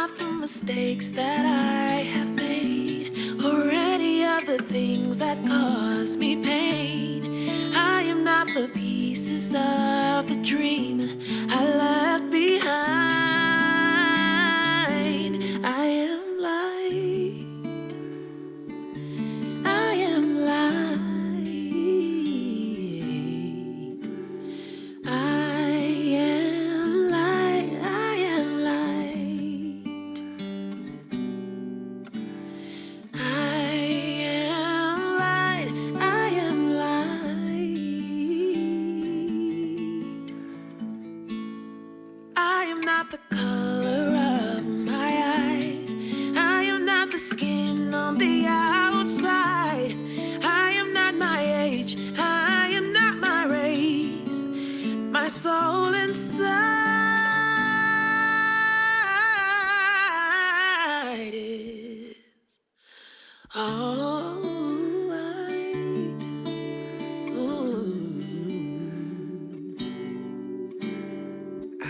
not the mistakes that I have made, or any of the things that cause me pain. I am not the pieces of the dream I left behind. I am light. I am light. I am light. I am light. I am light. I am light. I am not the color of my eyes. I am not the skin on the outside. I am not my age. I am not my race. My soul inside is all light. Ooh. I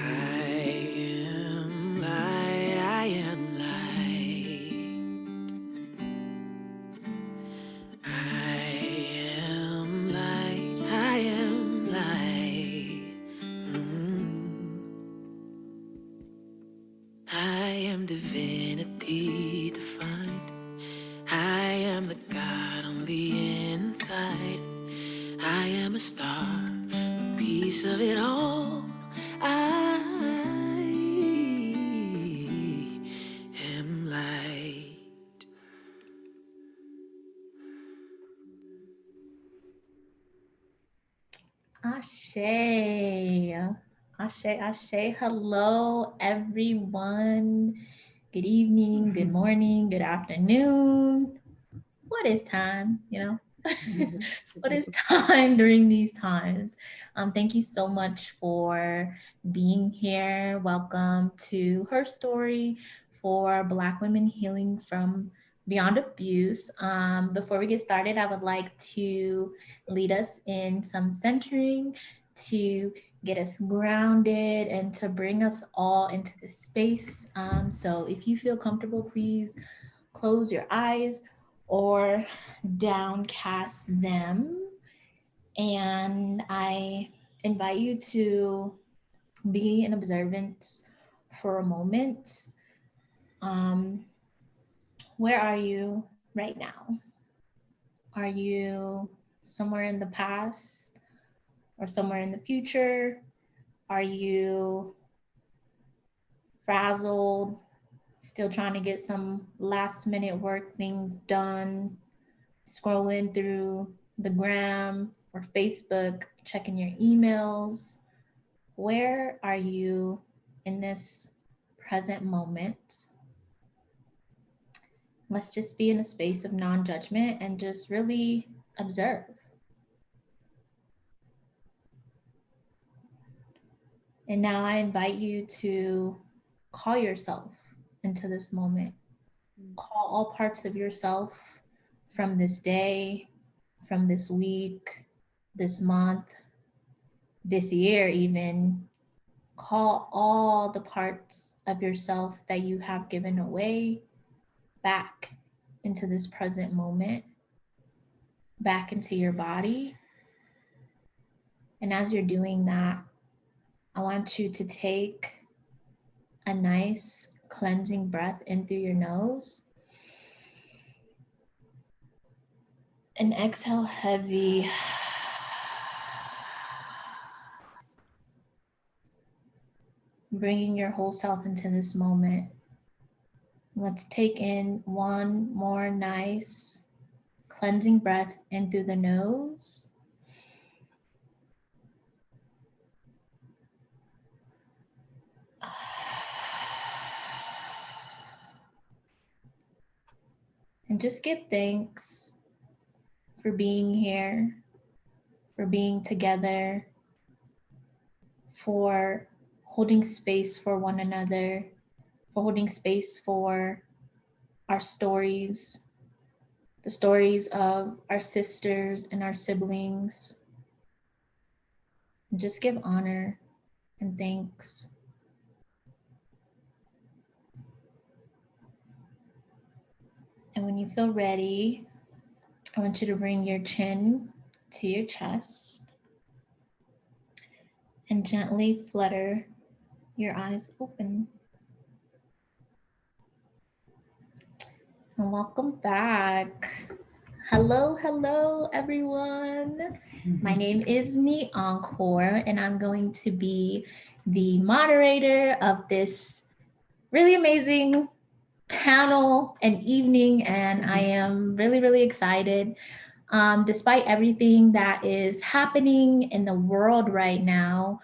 am light, I am light. I am light, I am light. I am divinity defined. I am the God on the inside. I am a star, a piece of it all. I am light. Ashe. Ashe, Ashe. Hello, everyone. Good evening, good morning, good afternoon. What is time? What is time during these times? Thank you so much for being here. Welcome to Her Story for Black women healing from beyond abuse. Before we get started, I would like to lead us in some centering to get us grounded and to bring us all into this space. So if you feel comfortable, please close your eyes or downcast them. And I invite you to be in observance for a moment. Um, where are you right now? Are you somewhere in the past or somewhere in the future? Are you frazzled, still trying to get some last minute work things done, scrolling through the gram or Facebook, checking your emails? Where are you in this present moment? Let's just be in a space of non judgment and just really observe. And now I invite you to call yourself into this moment. Call all parts of yourself from this day, from this week, this month, this year, even. Call all the parts of yourself that you have given away back into this present moment, back into your body. And as you're doing that, I want you to take a nice cleansing breath in through your nose and exhale heavy. Bringing your whole self into this moment. Let's take in one more nice cleansing breath in through the nose. And just give thanks for being here, for being together, for holding space for one another, for holding space for our stories, the stories of our sisters and our siblings. And just give honor and thanks. When you feel ready, I want you to bring your chin to your chest and gently flutter your eyes open. And welcome back. Hello, hello, everyone. My name is Me Encore, and I'm going to be the moderator of this really amazing panel and evening. And I am really, really excited. Despite everything that is happening in the world right now,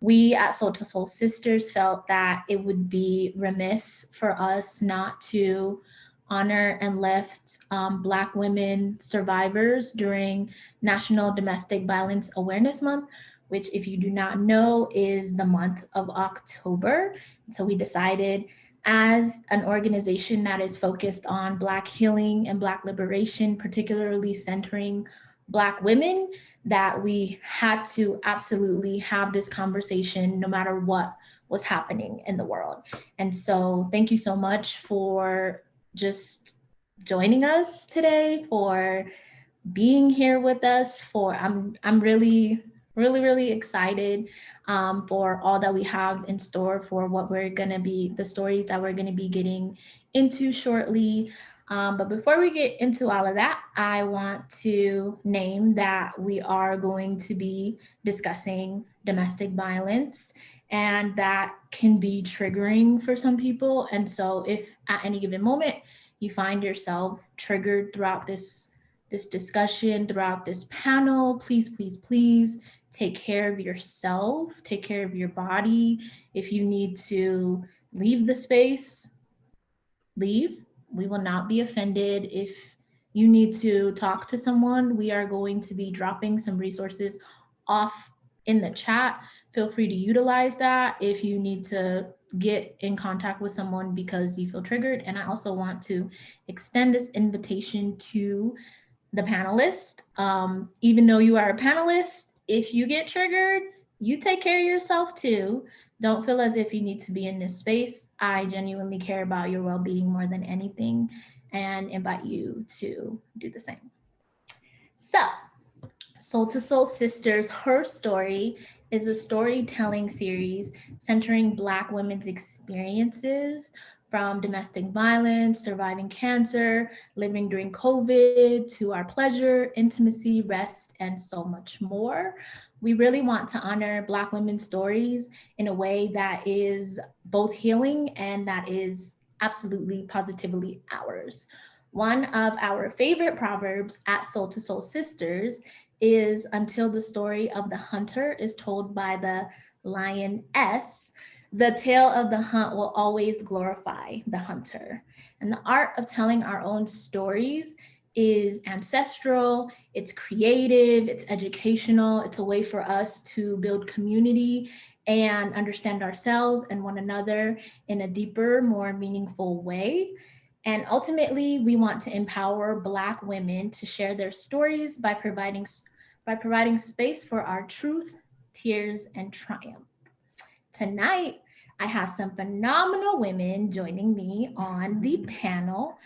we at Soul to Soul Sisters felt that it would be remiss for us not to honor and lift Black women survivors during National Domestic Violence Awareness Month, which, if you do not know, is the month of October. So we decided, as an organization that is focused on Black healing and Black liberation, particularly centering Black women, that we had to absolutely have this conversation no matter what was happening in the world. And so thank you so much for just joining us today, for being here with us. For I'm really, really, really excited for all that we have in store, for what we're gonna be, the stories that we're gonna be getting into shortly. But before we get into all of that, I want to name that we are going to be discussing domestic violence, and that can be triggering for some people. And so if at any given moment you find yourself triggered throughout this discussion, throughout this panel, please, please, please take care of yourself, take care of your body. If you need to leave the space, leave. We will not be offended. If you need to talk to someone, we are going to be dropping some resources off in the chat. Feel free to utilize that if you need to get in contact with someone because you feel triggered. And I also want to extend this invitation to the panelist. Even though you are a panelist, if you get triggered, you take care of yourself too. Don't feel as if you need to be in this space. I genuinely care about your well being more than anything and invite you to do the same. So, Soul to Soul Sisters, Her Story is a storytelling series centering Black women's experiences, from domestic violence, surviving cancer, living during COVID, to our pleasure, intimacy, rest, and so much more. We really want to honor Black women's stories in a way that is both healing and that is absolutely positively ours. One of our favorite proverbs at Soul to Soul Sisters is, until the story of the hunter is told by the lioness, the tale of the hunt will always glorify the hunter. And the art of telling our own stories is ancestral, it's creative, it's educational, it's a way for us to build community and understand ourselves and one another in a deeper, more meaningful way. And ultimately, we want to empower Black women to share their stories by providing space for our truth, tears, and triumph. Tonight, I have some phenomenal women joining me on the panel.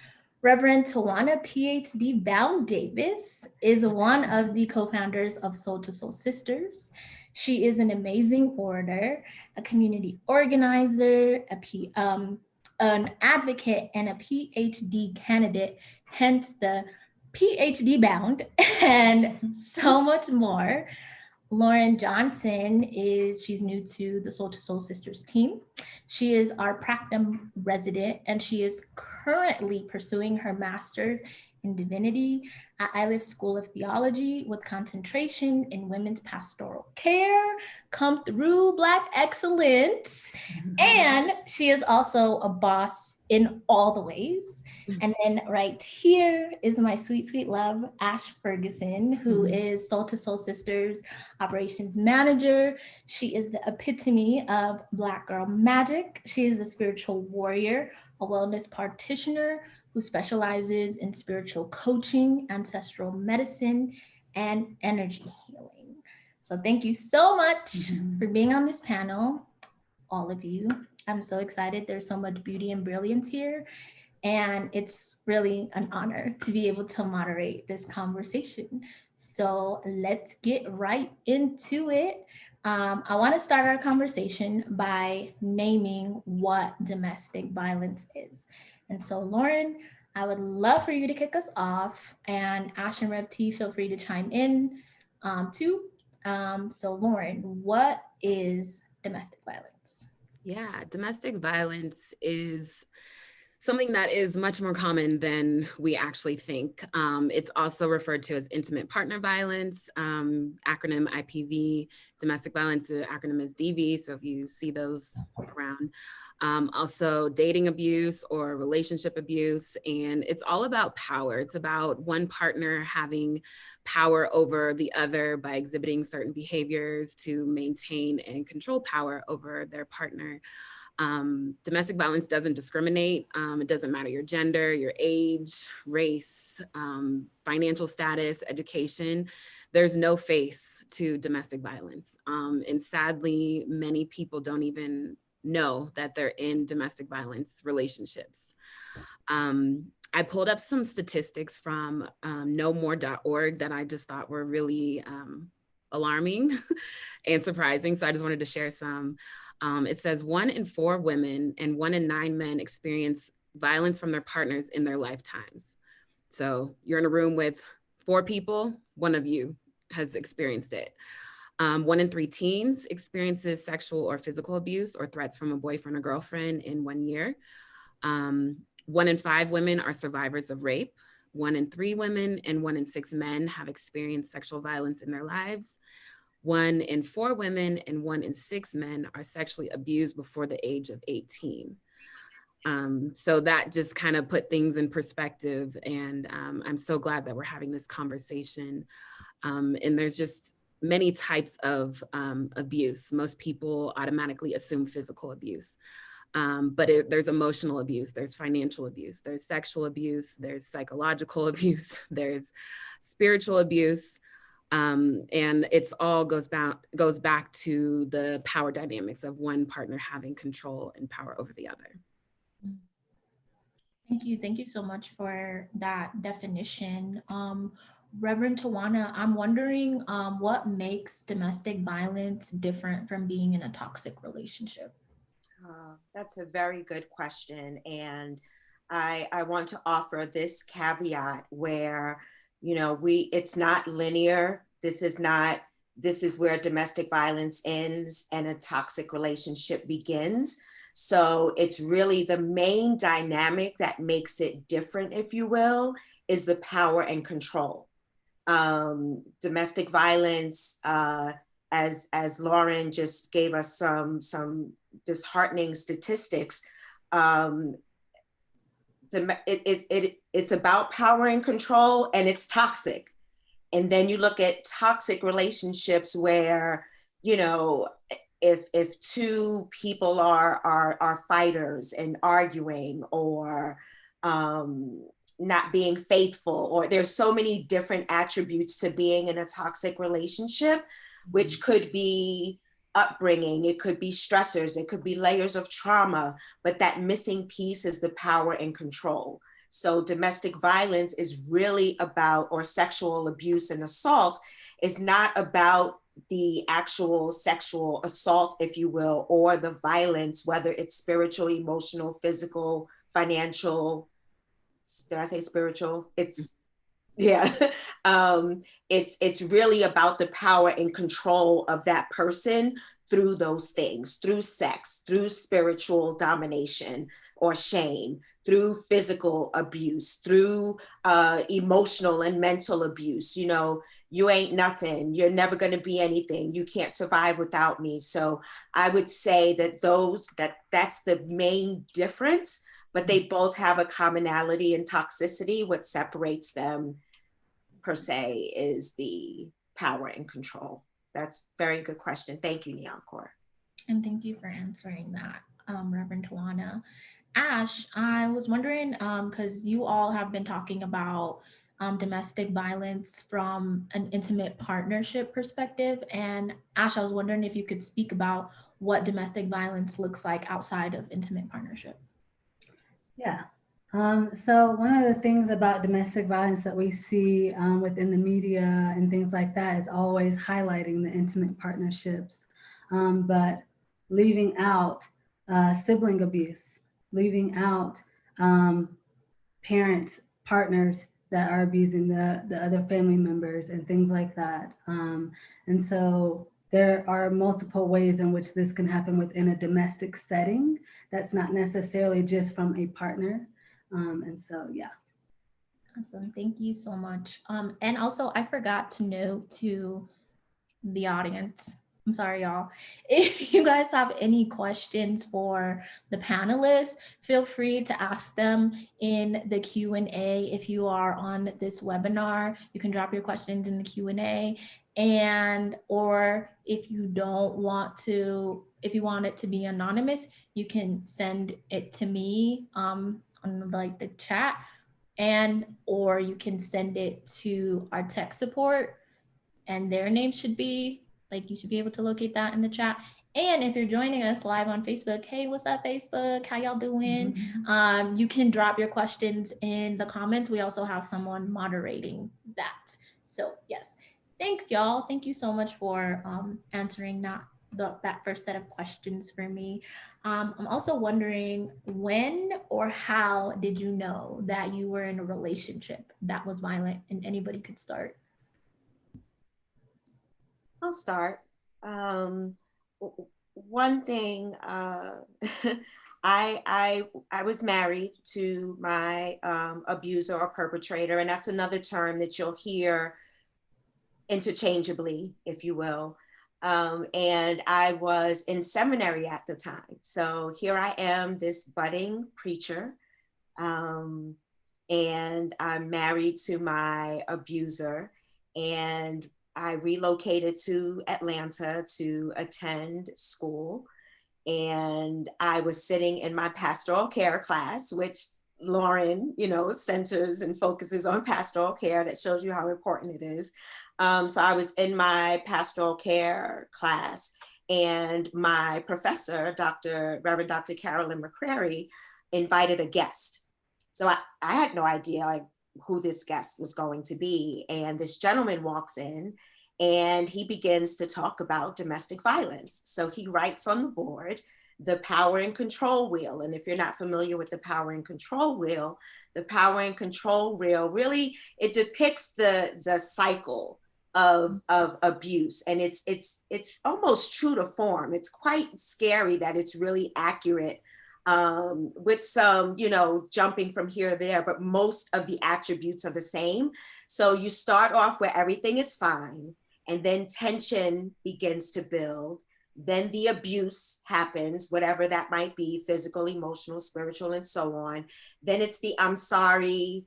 Reverend Tawana PhD Bound Davis is one of the co-founders of Soul to Soul Sisters. She is an amazing orator, a community organizer, an advocate, and a PhD candidate, hence the PhD Bound, and so much more. Lauren Johnson she's new to the Soul to Soul Sisters team. She is our Practicum resident, and she is currently pursuing her master's in divinity at Iliff School of Theology with concentration in women's pastoral care. Come through, Black excellence. And she is also a boss in all the ways. And then right here is my sweet, sweet love, Ash Ferguson, who is Soul to Soul Sisters operations manager. She is the epitome of Black girl magic. She is a spiritual warrior, a wellness practitioner who specializes in spiritual coaching, ancestral medicine, and energy healing. So thank you so much for being on this panel, all of you. I'm so excited. There's so much beauty and brilliance here. And it's really an honor to be able to moderate this conversation. So let's get right into it. I want to start our conversation by naming what domestic violence is. And so, Lauren, I would love for you to kick us off, and Ash and Rev T, feel free to chime in too. So, Lauren, what is domestic violence? Yeah, domestic violence is something that is much more common than we actually think. It's also referred to as intimate partner violence, acronym IPV. Domestic violence, the acronym is DV. So if you see those around, also dating abuse or relationship abuse. And it's all about power. It's about one partner having power over the other by exhibiting certain behaviors to maintain and control power over their partner. Domestic violence doesn't discriminate. It doesn't matter your gender, your age, race, financial status, education. There's no face to domestic violence. And sadly, many people don't even know that they're in domestic violence relationships. I pulled up some statistics from nomore.org that I just thought were really alarming and surprising. So I just wanted to share some. It says 1 in 4 women and 1 in 9 men experience violence from their partners in their lifetimes. So you're in a room with 4 people, 1 of you has experienced it. 1 in 3 teens experiences sexual or physical abuse or threats from a boyfriend or girlfriend in 1 year. 1 in 5 women are survivors of rape. 1 in 3 women and 1 in 6 men have experienced sexual violence in their lives. 1 in 4 women and 1 in 6 men are sexually abused before the age of 18. So that just kind of put things in perspective. And I'm so glad that we're having this conversation. And there's just many types of abuse. Most people automatically assume physical abuse. But there's emotional abuse, there's financial abuse, there's sexual abuse, there's psychological abuse, there's spiritual abuse. And it's all goes back to the power dynamics of one partner having control and power over the other. Thank you. Thank you so much for that definition. Reverend Tawana, I'm wondering what makes domestic violence different from being in a toxic relationship? That's a very good question. And I want to offer this caveat where, it's not linear. This is where domestic violence ends and a toxic relationship begins. So it's really the main dynamic that makes it different, if you will, is the power and control. Domestic violence, as Lauren just gave us some disheartening statistics, it's about power and control, and it's toxic. And then you look at toxic relationships where, if 2 people are fighters and arguing, or not being faithful, or there's so many different attributes to being in a toxic relationship, which could be upbringing, it could be stressors, it could be layers of trauma, but that missing piece is the power and control. So domestic violence is really about, or sexual abuse and assault is not about the actual sexual assault, if you will, or the violence, whether it's spiritual, emotional, physical, financial. Did I say spiritual? It's, yeah. It's really about the power and control of that person through those things, through sex, through spiritual domination or shame, through physical abuse, through emotional and mental abuse. You ain't nothing, you're never going to be anything, you can't survive without me. So I would say that that's the main difference, but they both have a commonality and toxicity. What separates them per se is the power and control. That's a very good question. Thank you, Neon Core. And thank you for answering that, Reverend Tawana. Ash, I was wondering, because you all have been talking about domestic violence from an intimate partnership perspective. And Ash, I was wondering if you could speak about what domestic violence looks like outside of intimate partnership. Yeah. So one of the things about domestic violence that we see within the media and things like that is always highlighting the intimate partnerships, but leaving out sibling abuse, leaving out parents, partners that are abusing the other family members and things like that. And so there are multiple ways in which this can happen within a domestic setting. That's not necessarily just from a partner. And so, yeah. Awesome. Thank you so much. And also, I forgot to note to the audience, I'm sorry, y'all. If you guys have any questions for the panelists, feel free to ask them in the Q&A. If you are on this webinar, you can drop your questions in the Q&A. And, or if you don't want to, if you want it to be anonymous, you can send it to me on like the chat, and or you can send it to our tech support, and their name should be like, you should be able to locate that in the chat. And if you're joining us live on Facebook, hey, what's up, Facebook? How y'all doing? You can drop your questions in the comments. We also have someone moderating that. So yes, thanks, y'all. Thank you so much for answering that first set of questions for me. I'm also wondering, when or how did you know that you were in a relationship that was violent? And anybody could start. I'll start. One thing, I was married to my abuser or perpetrator, and that's another term that you'll hear interchangeably, if you will. And I was in seminary at the time. So here I am, this budding preacher, and I'm married to my abuser, and I relocated to Atlanta to attend school. And I was sitting in my pastoral care class, which Lauren, centers and focuses on pastoral care. That shows you how important it is. So I was in my pastoral care class, and my professor, Reverend Dr. Carolyn McCrary, invited a guest. So I had no idea who this guest was going to be. And this gentleman walks in and he begins to talk about domestic violence. So he writes on the board, the power and control wheel. And if you're not familiar with the power and control wheel, the power and control wheel really, it depicts the cycle of abuse. And it's almost true to form. It's quite scary that it's really accurate, with some, jumping from here to there, but most of the attributes are the same. So you start off where everything is fine, and then tension begins to build. Then the abuse happens, whatever that might be, physical, emotional, spiritual, and so on. Then it's the I'm sorry,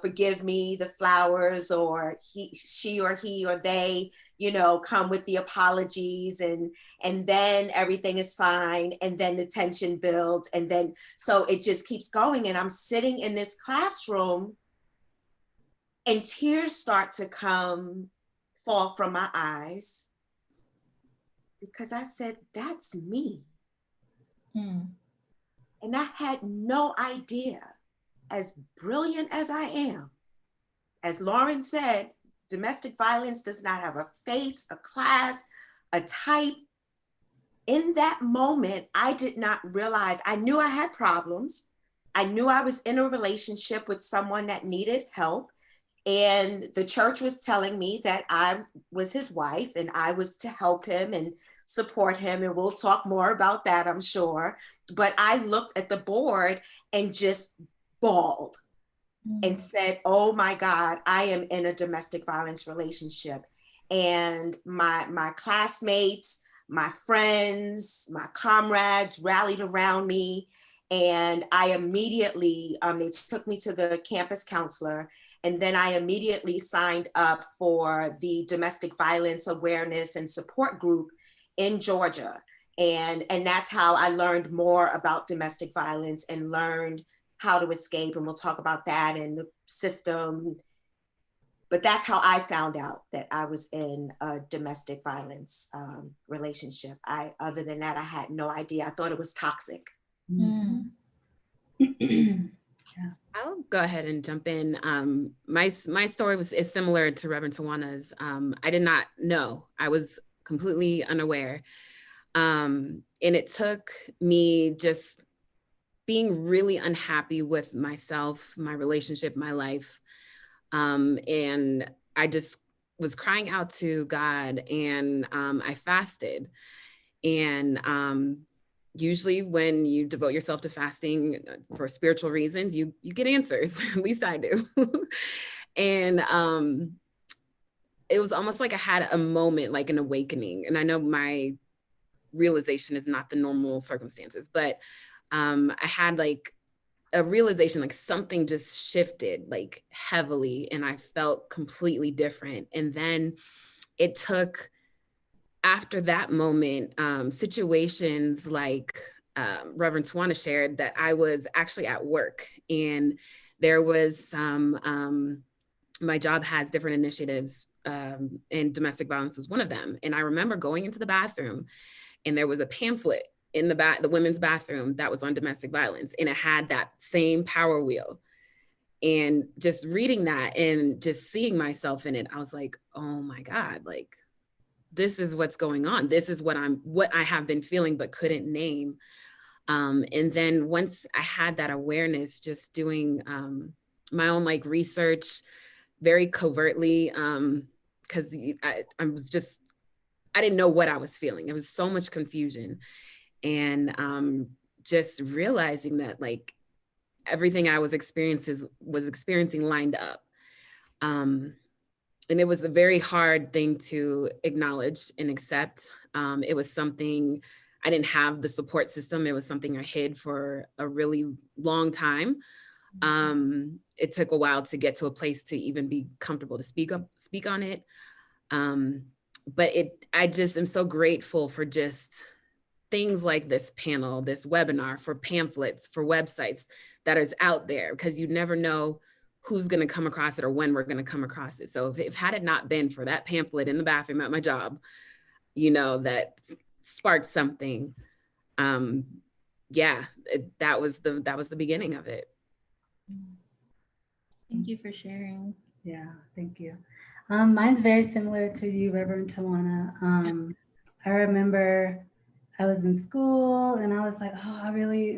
forgive me, the flowers, or she or he or they, come with the apologies, and then everything is fine, and then the tension builds, and then so it just keeps going. And I'm sitting in this classroom, and tears start to fall from my eyes, because I said, that's me. And I had no idea, as brilliant as I am, as Lauren said, domestic violence does not have a face, a class, a type. In that moment, I did not realize, I knew I had problems. I knew I was in a relationship with someone that needed help. And the church was telling me that I was his wife and I was to help him and support him. And we'll talk more about that, I'm sure. But I looked at the board and just bawled and said, oh my God, I am in a domestic violence relationship. And my classmates, my friends, my comrades rallied around me. And I immediately, they took me to the campus counselor. And then I immediately signed up for the domestic violence awareness and support group in Georgia. And that's how I learned more about domestic violence and learned how to escape. And we'll talk about that and the system. But that's how I found out that I was in a domestic violence relationship. Other than that, I had no idea. I thought it was toxic. I'll go ahead and jump in. My story is similar to Reverend Tawana's. I did not know. I was completely unaware. And it took me just being really unhappy with myself, my relationship, my life. And I just was crying out to God, and I fasted. And usually when you devote yourself to fasting for spiritual reasons, you get answers. At least I do. And it was almost like I had a moment, like an awakening. And I know my realization is not the normal circumstances, but I had like a realization, like something just shifted like heavily, and I felt completely different. And then it took, after that moment, situations like Reverend Tawana shared, that I was actually at work, and there was some, my job has different initiatives, and domestic violence was one of them. And I remember going into the bathroom, and there was a pamphlet in the women's bathroom that was on domestic violence, and it had that same power wheel. And just reading that and just seeing myself in it, I was like, oh my God, like, this is what's going on. This is what I have been feeling but couldn't name. And then once I had that awareness, just doing my own like research very covertly, because I was just, I didn't know what I was feeling. It was so much confusion. And just realizing that like everything I was experiencing lined up. And it was a very hard thing to acknowledge and accept. It was something, I didn't have the support system. It was something I hid for a really long time. It took a while to get to a place to even be comfortable to speak on it. But I just am so grateful for just things like this panel, this webinar, for pamphlets, for websites that is out there, because you never know who's going to come across it or when we're going to come across it. So if had it not been for that pamphlet in the bathroom at my job, that sparked something. Yeah, that was the beginning of it. Thank you for sharing. Yeah, thank you. Mine's very similar to you, Reverend Tawana. I remember I was in school and I was like, oh, I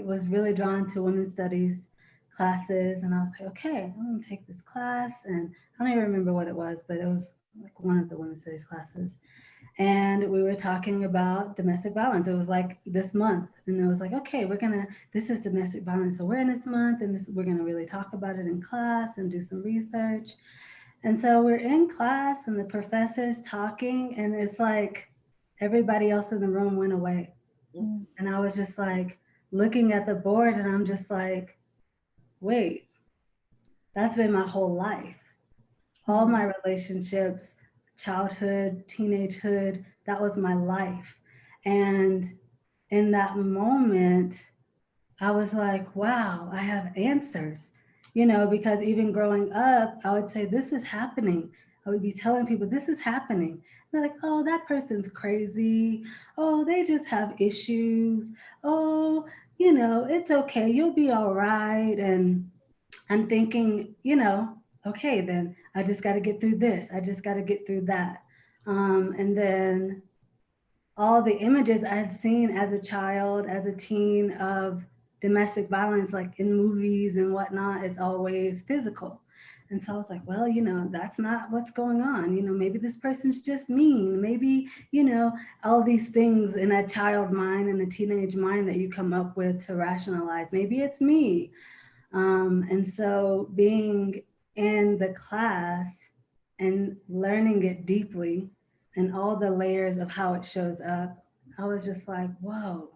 was really drawn to women's studies classes. And I was like, okay, I'm gonna take this class. And I don't even remember what it was, but it was like one of the women's studies classes. And we were talking about domestic violence. It was like this month. And it was like, okay, this is domestic violence awareness month. And we're gonna really talk about it in class and do some research. And so we're in class and the professor's talking, and it's like everybody else in the room went away. And I was just like looking at the board, and I'm just like, wait, that's been my whole life. All my relationships, childhood, teenagehood, that was my life. And in that moment, I was like, wow, I have answers, because even growing up, I would say, this is happening. I would be telling people, this is happening. And they're like, oh, that person's crazy. Oh, they just have issues. Oh, it's okay. You'll be all right. And I'm thinking, okay, then I just got to get through this. I just got to get through that. And then all the images I had seen as a child, as a teen, of domestic violence, like in movies and whatnot, it's always physical. And so I was like, well, that's not what's going on. Maybe this person's just mean. Maybe, all these things in a child mind and a teenage mind that you come up with to rationalize. Maybe it's me. And so being in the class and learning it deeply and all the layers of how it shows up, I was just like, whoa,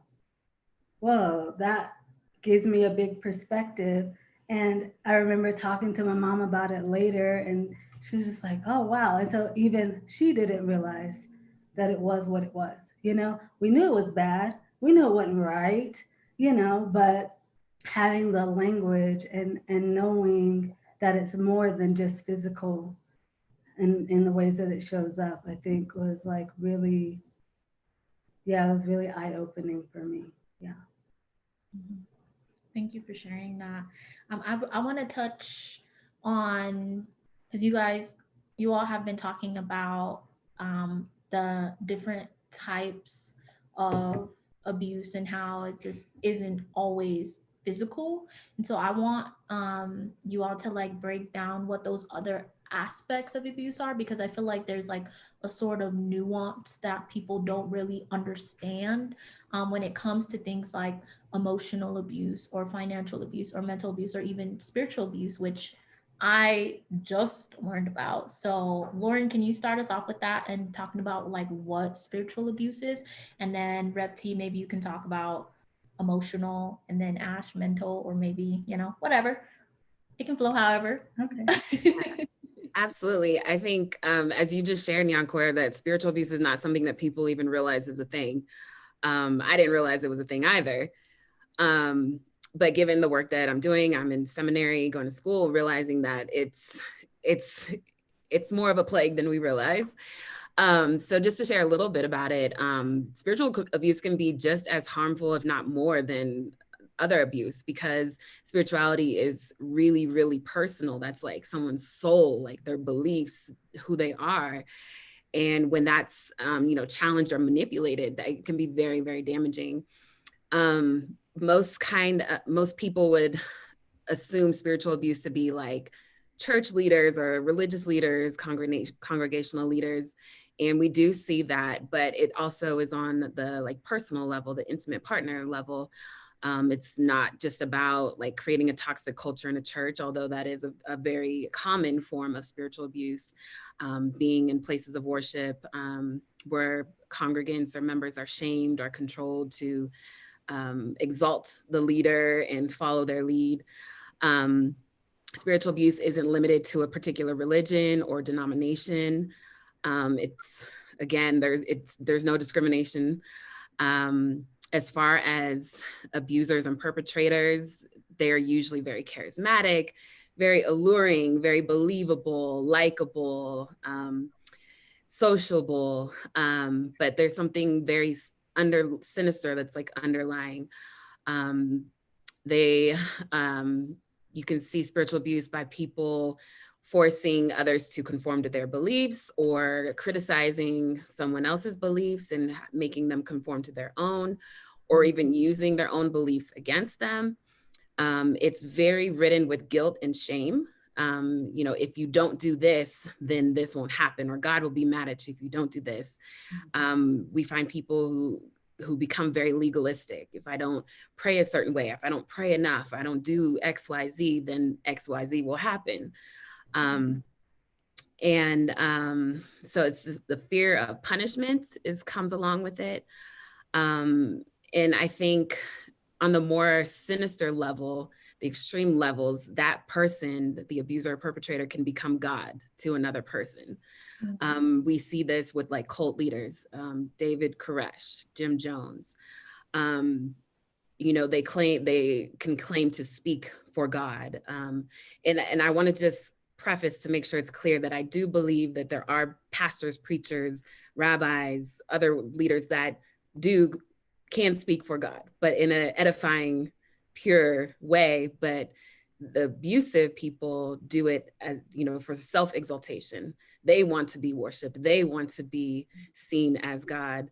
that gives me a big perspective. And I remember talking to my mom about it later, and she was just like, oh, wow. And so even she didn't realize that it was what it was. We knew it was bad. We knew it wasn't right, but having the language and knowing that it's more than just physical in the ways that it shows up, I think was like really, it was really eye-opening for me. Yeah. Thank you for sharing that. I want to touch on, because you all have been talking about the different types of abuse and how it just isn't always physical. And so I want you all to like break down what those other aspects of abuse are, because I feel like there's like a sort of nuance that people don't really understand when it comes to things like emotional abuse or financial abuse or mental abuse or even spiritual abuse, which I just learned about. So, Lauren, can you start us off with that and talking about like what spiritual abuse is? And then Rep T, maybe you can talk about emotional, and then Ash, mental, or maybe, whatever. It can flow however. Okay. Absolutely. I think as you just shared, Nyankwer, that spiritual abuse is not something that people even realize is a thing. I didn't realize it was a thing either. But given the work that I'm doing, I'm in seminary, going to school, realizing that it's more of a plague than we realize. So just to share a little bit about it, spiritual abuse can be just as harmful, if not more, than other abuse, because spirituality is really, really personal. That's like someone's soul, like their beliefs, who they are. And when that's, challenged or manipulated, that can be very, very damaging. Most people would assume spiritual abuse to be like church leaders or religious leaders, congregational leaders. And we do see that, but it also is on the like personal level, the intimate partner level. It's not just about like creating a toxic culture in a church, although that is a very common form of spiritual abuse, being in places of worship where congregants or members are shamed or controlled to exalt the leader and follow their lead. Spiritual abuse isn't limited to a particular religion or denomination. It's again, there's no discrimination. As far as abusers and perpetrators, they're usually very charismatic, very alluring, very believable, likable, sociable. But there's something very sinister that's like underlying. You can see spiritual abuse by people forcing others to conform to their beliefs or criticizing someone else's beliefs and making them conform to their own, or even using their own beliefs against them. It's very ridden with guilt and shame. If you don't do this, then this won't happen, or God will be mad at you if you don't do this. We find people who become very legalistic. If I don't pray a certain way, if I don't pray enough, I don't do X, Y, Z, then X, Y, Z will happen. So it's the fear of punishment comes along with it. And I think on the more sinister level, the extreme levels, that person, the abuser or perpetrator, can become God to another person. We see this with like cult leaders, David Koresh, Jim Jones. They can claim to speak for God. And I want to just preface to make sure it's clear that I do believe that there are pastors, preachers, rabbis, other leaders that can speak for God, but in an edifying, pure way. But the abusive people do it as, for self-exaltation. They want to be worshiped. They want to be seen as God,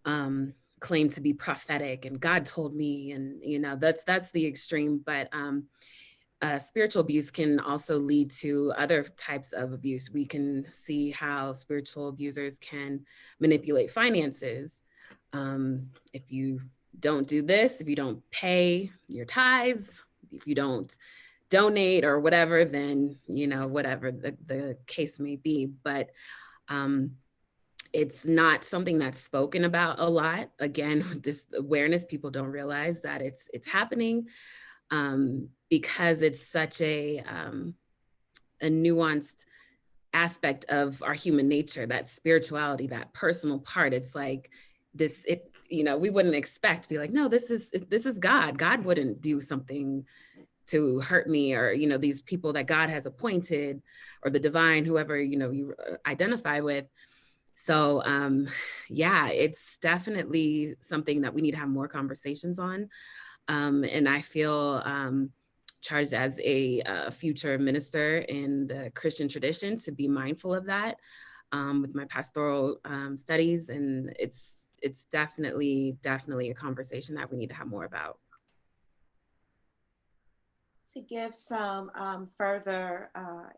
claim to be prophetic, and God told me, and that's the extreme. But spiritual abuse can also lead to other types of abuse. We can see how spiritual abusers can manipulate finances. If you don't do this, if you don't pay your tithes, if you don't donate or whatever, then, whatever the case may be. But it's not something that's spoken about a lot. Again, this awareness, people don't realize that it's happening because it's such a nuanced aspect of our human nature, that spirituality, that personal part. It's like this, we wouldn't expect to be like, no, this is God. God wouldn't do something to hurt me, or, these people that God has appointed, or the divine, whoever, you identify with. So it's definitely something that we need to have more conversations on. And I feel charged as a future minister in the Christian tradition to be mindful of that with my pastoral studies. And it's definitely a conversation that we need to have more about. To give some further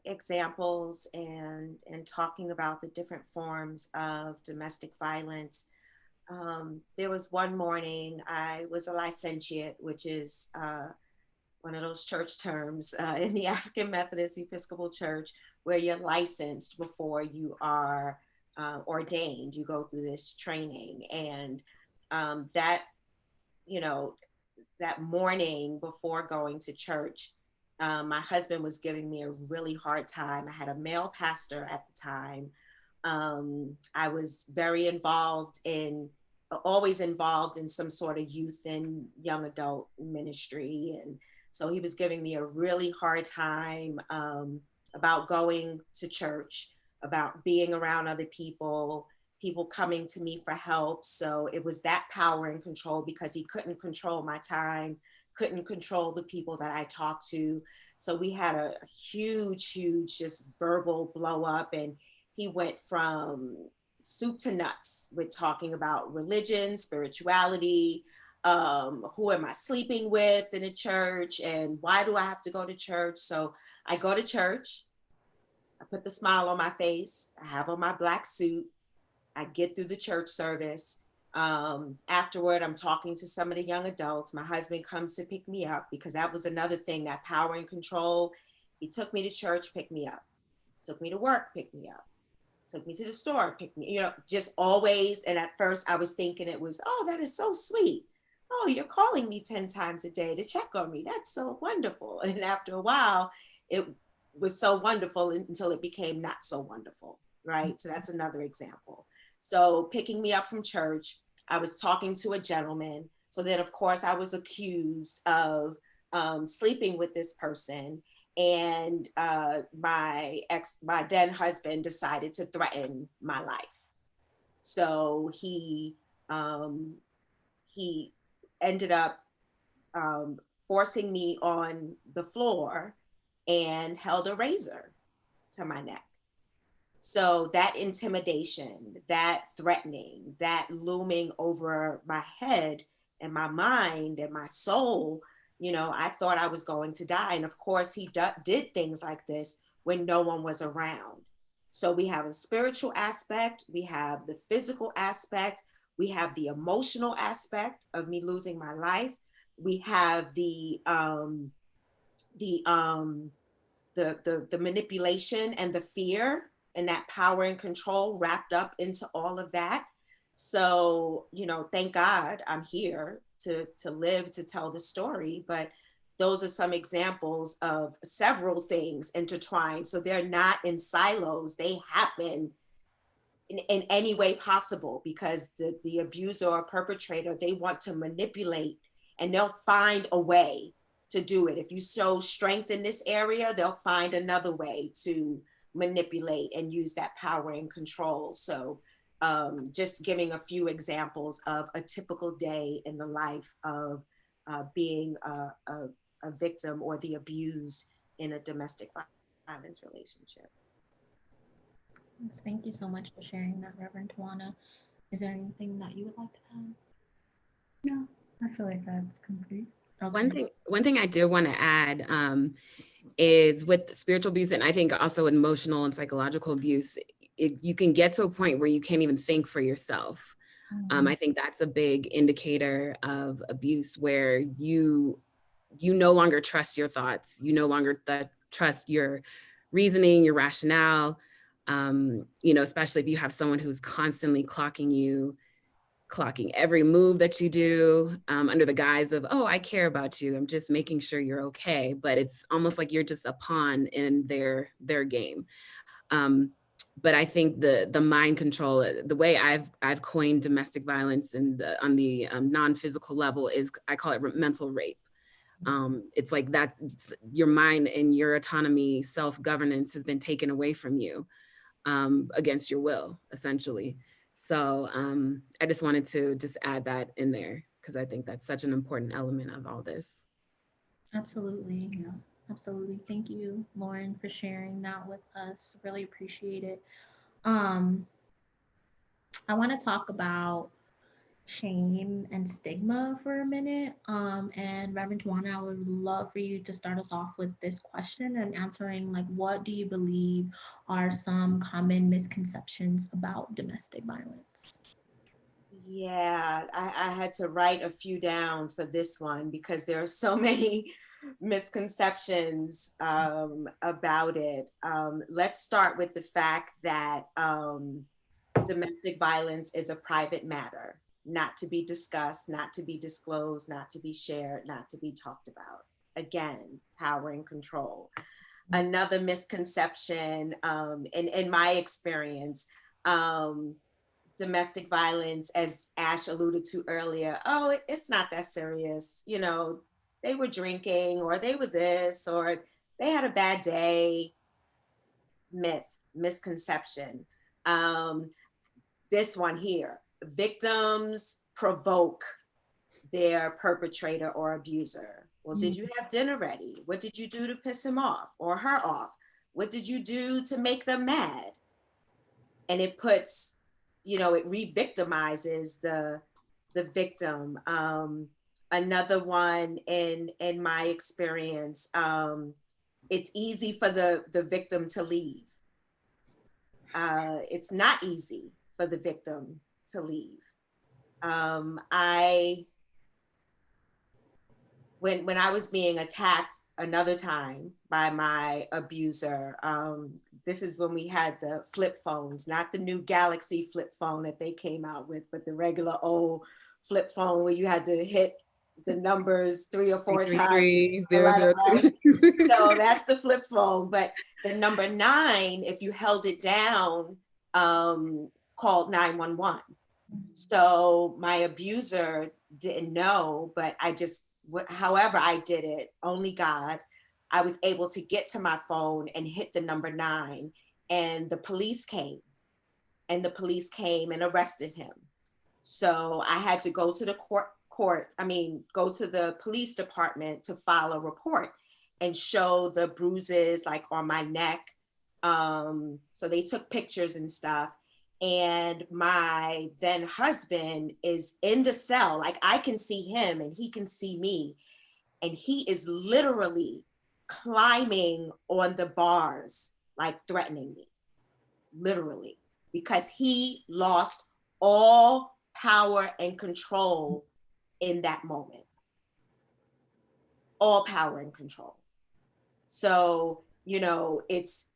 examples and talking about the different forms of domestic violence, there was one morning I was a licentiate, which is one of those church terms in the African Methodist Episcopal Church, where you're licensed before you are ordained. You go through this training, and that, you know, that morning before going to church, my husband was giving me a really hard time. I had a male pastor at the time. I was very involved in, always involved in some sort of youth and young adult ministry. And so he was giving me a really hard time about going to church, about being around other people, people coming to me for help. So it was that power and control, because he couldn't control my time, couldn't control the people that I talked to. So we had a huge, huge just verbal blow up. And he went from soup to nuts with talking about religion, spirituality, who am I sleeping with in a church, and why do I have to go to church? So I go to church, I put the smile on my face, I have on my black suit, I get through the church service. Afterward, I'm talking to some of the young adults. My husband comes to pick me up, because that was another thing, that power and control. He took me to church, picked me up, took me to work, picked me up, took me to the store, picked me, just always. And at first I was thinking it was, oh, that is so sweet. Oh, you're calling me 10 times a day to check on me. That's so wonderful. And after a while, it was so wonderful until it became not so wonderful, right? So that's another example. So picking me up from church, I was talking to a gentleman. So then, of course, I was accused of sleeping with this person. And my then husband decided to threaten my life. So he ended up forcing me on the floor and held a razor to my neck. So that intimidation, that threatening, that looming over my head and my mind and my soul, I thought I was going to die. And of course, he did things like this when no one was around. So we have a spiritual aspect, we have the physical aspect, we have the emotional aspect of me losing my life. We have the manipulation and the fear and that power and control wrapped up into all of that. So, thank God I'm here to live, to tell the story. But those are some examples of several things intertwined. So they're not in silos, they happen in any way possible, because the abuser or perpetrator, they want to manipulate, and they'll find a way to do it. If you show strength in this area, they'll find another way to manipulate and use that power and control. So just giving a few examples of a typical day in the life of being a victim or the abused in a domestic violence relationship. Thank you so much for sharing that, Reverend Tawana. Is there anything that you would like to add? No, I feel like that's complete. Okay. One thing I do want to add is with spiritual abuse, and I think also emotional and psychological abuse, you can get to a point where you can't even think for yourself. I think that's a big indicator of abuse, where you no longer trust your thoughts, you no longer trust your reasoning, your rationale. Especially if you have someone who's constantly clocking every move that you do under the guise of, oh, I care about you, I'm just making sure you're okay. But it's almost like you're just a pawn in their game. But I think the mind control, the way I've coined domestic violence and on the non-physical level is, I call it mental rape. It's like that your mind and your autonomy, self-governance has been taken away from you against your will, essentially. So I just wanted to just add that in there, because I think that's such an important element of all this. Absolutely. Yeah. Absolutely. Thank you, Lauren, for sharing that with us. Really appreciate it. Um, I want to talk about shame and stigma for a minute. And Reverend Tawana, I would love for you to start us off with this question and answering, like, what do you believe are some common misconceptions about domestic violence? Yeah, I had to write a few down for this one because there are so many misconceptions about it. Let's start with the fact that domestic violence is a private matter, not to be discussed, not to be disclosed, not to be shared, not to be talked about. Again, power and control. Another misconception, in my experience, domestic violence, as Ash alluded to earlier, oh, it's not that serious. You know, they were drinking or they were this or they had a bad day. Myth, misconception. This one here, victims provoke their perpetrator or abuser. Well, did you have dinner ready? What did you do to piss him off or her off? What did you do to make them mad? And it puts, it re-victimizes the victim. Another one in my experience, it's easy for the victim to leave. It's not easy for the victim to leave. When I was being attacked another time by my abuser, this is when we had the flip phones, not the new Galaxy flip phone that they came out with, but the regular old flip phone where you had to hit the numbers 3 or 4 times. So that's the flip phone. But the number 9, if you held it down, called 911. So my abuser didn't know, but however I did it, only God, I was able to get to my phone and hit the number 9, and the police came and and arrested him. So I had to go to the go to the police department to file a report and show the bruises like on my neck. So they took pictures and stuff. And my then husband is in the cell. Like I can see him and he can see me. And he is literally climbing on the bars, like threatening me, literally, because he lost all power and control in that moment. All power and control. So, it's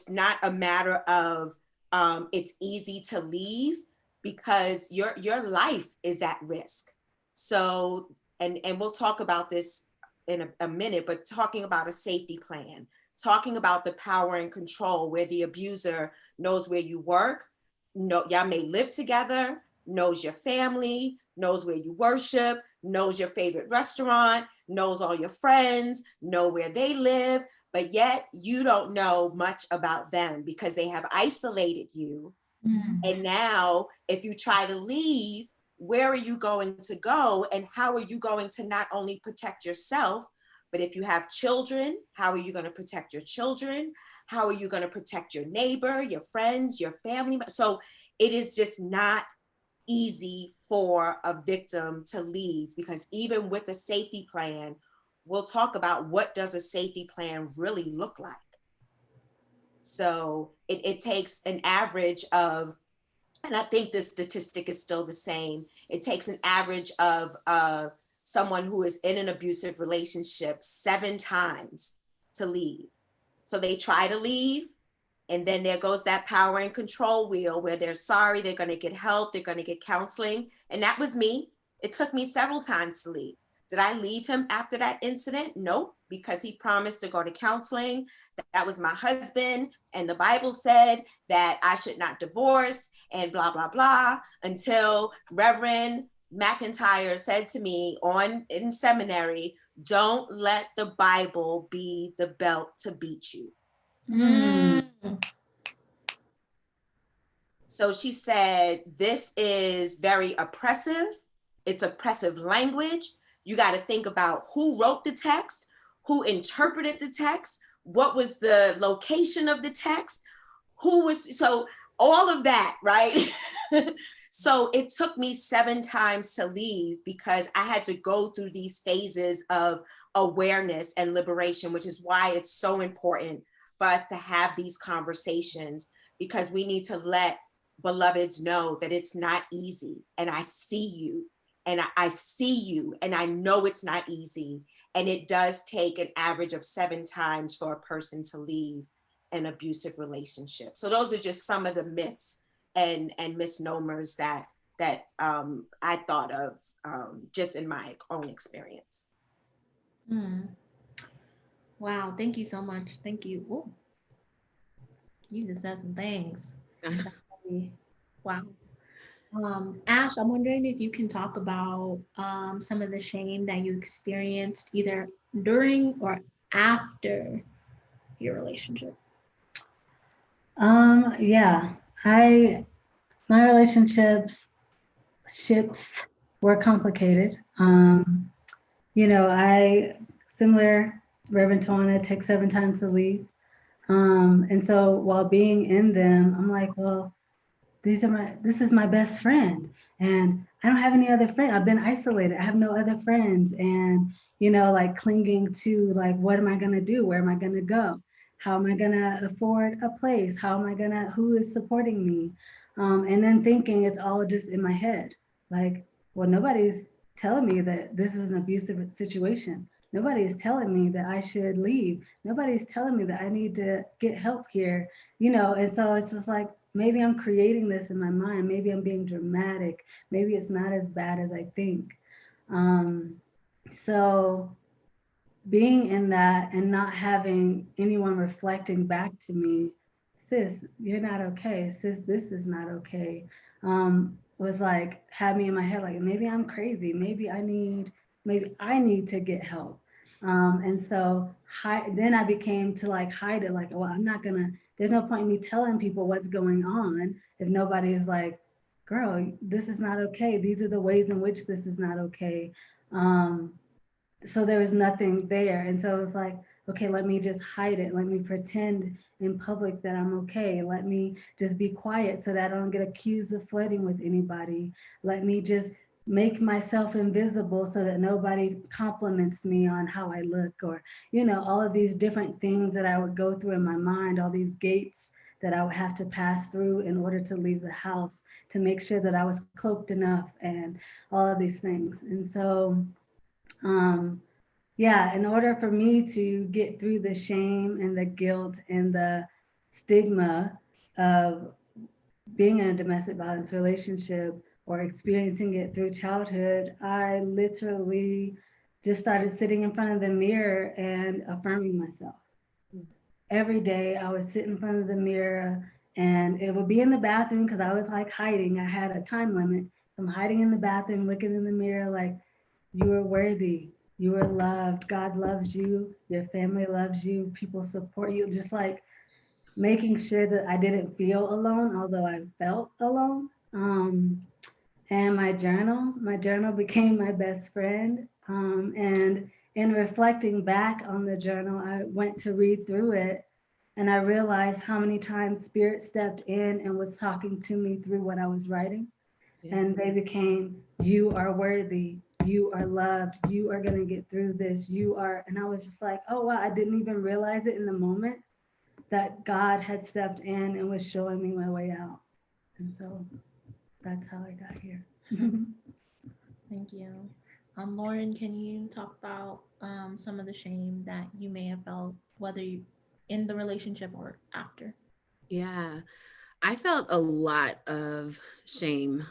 not a matter of it's easy to leave because your life is at risk. So, and we'll talk about this in a minute, but talking about a safety plan, talking about the power and control where the abuser knows where you work, y'all may live together, knows your family, knows where you worship, knows your favorite restaurant, knows all your friends, know where they live, but yet you don't know much about them because they have isolated you. And now if you try to leave, where are you going to go? And how are you going to not only protect yourself, but if you have children, how are you going to protect your children? How are you going to protect your neighbor, your friends, your family? So it is just not easy for a victim to leave, because even with a safety plan, we'll talk about what does a safety plan really look like. So it takes an average of, and I think this statistic is still the same, it takes an average of someone who is in an abusive relationship 7 times to leave. So they try to leave, and then there goes that power and control wheel where they're sorry, they're going to get help, they're going to get counseling. And that was me. It took me several times to leave. Did I leave him after that incident? Nope, because he promised to go to counseling. That was my husband. And the Bible said that I should not divorce and blah, blah, blah, until Reverend McIntyre said to me in seminary, don't let the Bible be the belt to beat you. So she said, this is very oppressive it's oppressive language. You got to think about who wrote the text, who interpreted the text, what was the location of the text, so all of that, right? So it took me 7 times to leave because I had to go through these phases of awareness and liberation, which is why it's so important for us to have these conversations, because we need to let beloveds know that it's not easy. And I see you, and I see you, and I know it's not easy. And it does take an average of 7 times for a person to leave an abusive relationship. So those are just some of the myths and misnomers that I thought of just in my own experience. Wow, thank you so much. Thank you. Ooh, you just said some things. Wow. Ash, I'm wondering if you can talk about some of the shame that you experienced either during or after your relationship. Yeah, my ships were complicated. I similar Reverend Tawana, take 7 times to leave. And so while being in them, I'm like, well, this is my best friend. And I don't have any other friend. I've been isolated. I have no other friends. And, like clinging to like, what am I gonna do? Where am I gonna go? How am I gonna afford a place? Who is supporting me? And then thinking it's all just in my head. Like, well, nobody's telling me that this is an abusive situation. Nobody is telling me that I should leave. Nobody's telling me that I need to get help here, and so it's just like, maybe I'm creating this in my mind. Maybe I'm being dramatic. Maybe it's not as bad as I think. So being in that and not having anyone reflecting back to me, sis, you're not okay. Sis, this is not okay. Was like, had me in my head, like, maybe I'm crazy. Maybe I need to get help. And so then I became to like hide it, like, well, there's no point in me telling people what's going on if nobody is like, girl, this is not okay. These are the ways in which this is not okay. So there was nothing there. And so it was like, okay, let me just hide it. Let me pretend in public that I'm okay. Let me just be quiet so that I don't get accused of flirting with anybody. Let me just make myself invisible so that nobody compliments me on how I look, or, all of these different things that I would go through in my mind, all these gates that I would have to pass through in order to leave the house, to make sure that I was cloaked enough and all of these things. And so, yeah, in order for me to get through the shame and the guilt and the stigma of being in a domestic violence relationship or experiencing it through childhood, I literally just started sitting in front of the mirror and affirming myself. Every day I would sit in front of the mirror, and it would be in the bathroom because I was like hiding. I had a time limit. I'm hiding in the bathroom, looking in the mirror like, you are worthy. You are loved. God loves you. Your family loves you. People support you. Just like making sure that I didn't feel alone, although I felt alone. And my journal became my best friend. And in reflecting back on the journal, I went to read through it, and I realized how many times Spirit stepped in and was talking to me through what I was writing. Yeah. And they became, you are worthy, you are loved, you are going to get through this, and I was just like, oh wow, I didn't even realize it in the moment that God had stepped in and was showing me my way out. And so that's how I got here. Thank you. Lauren, can you talk about some of the shame that you may have felt, whether you in the relationship or after? Yeah, I felt a lot of shame,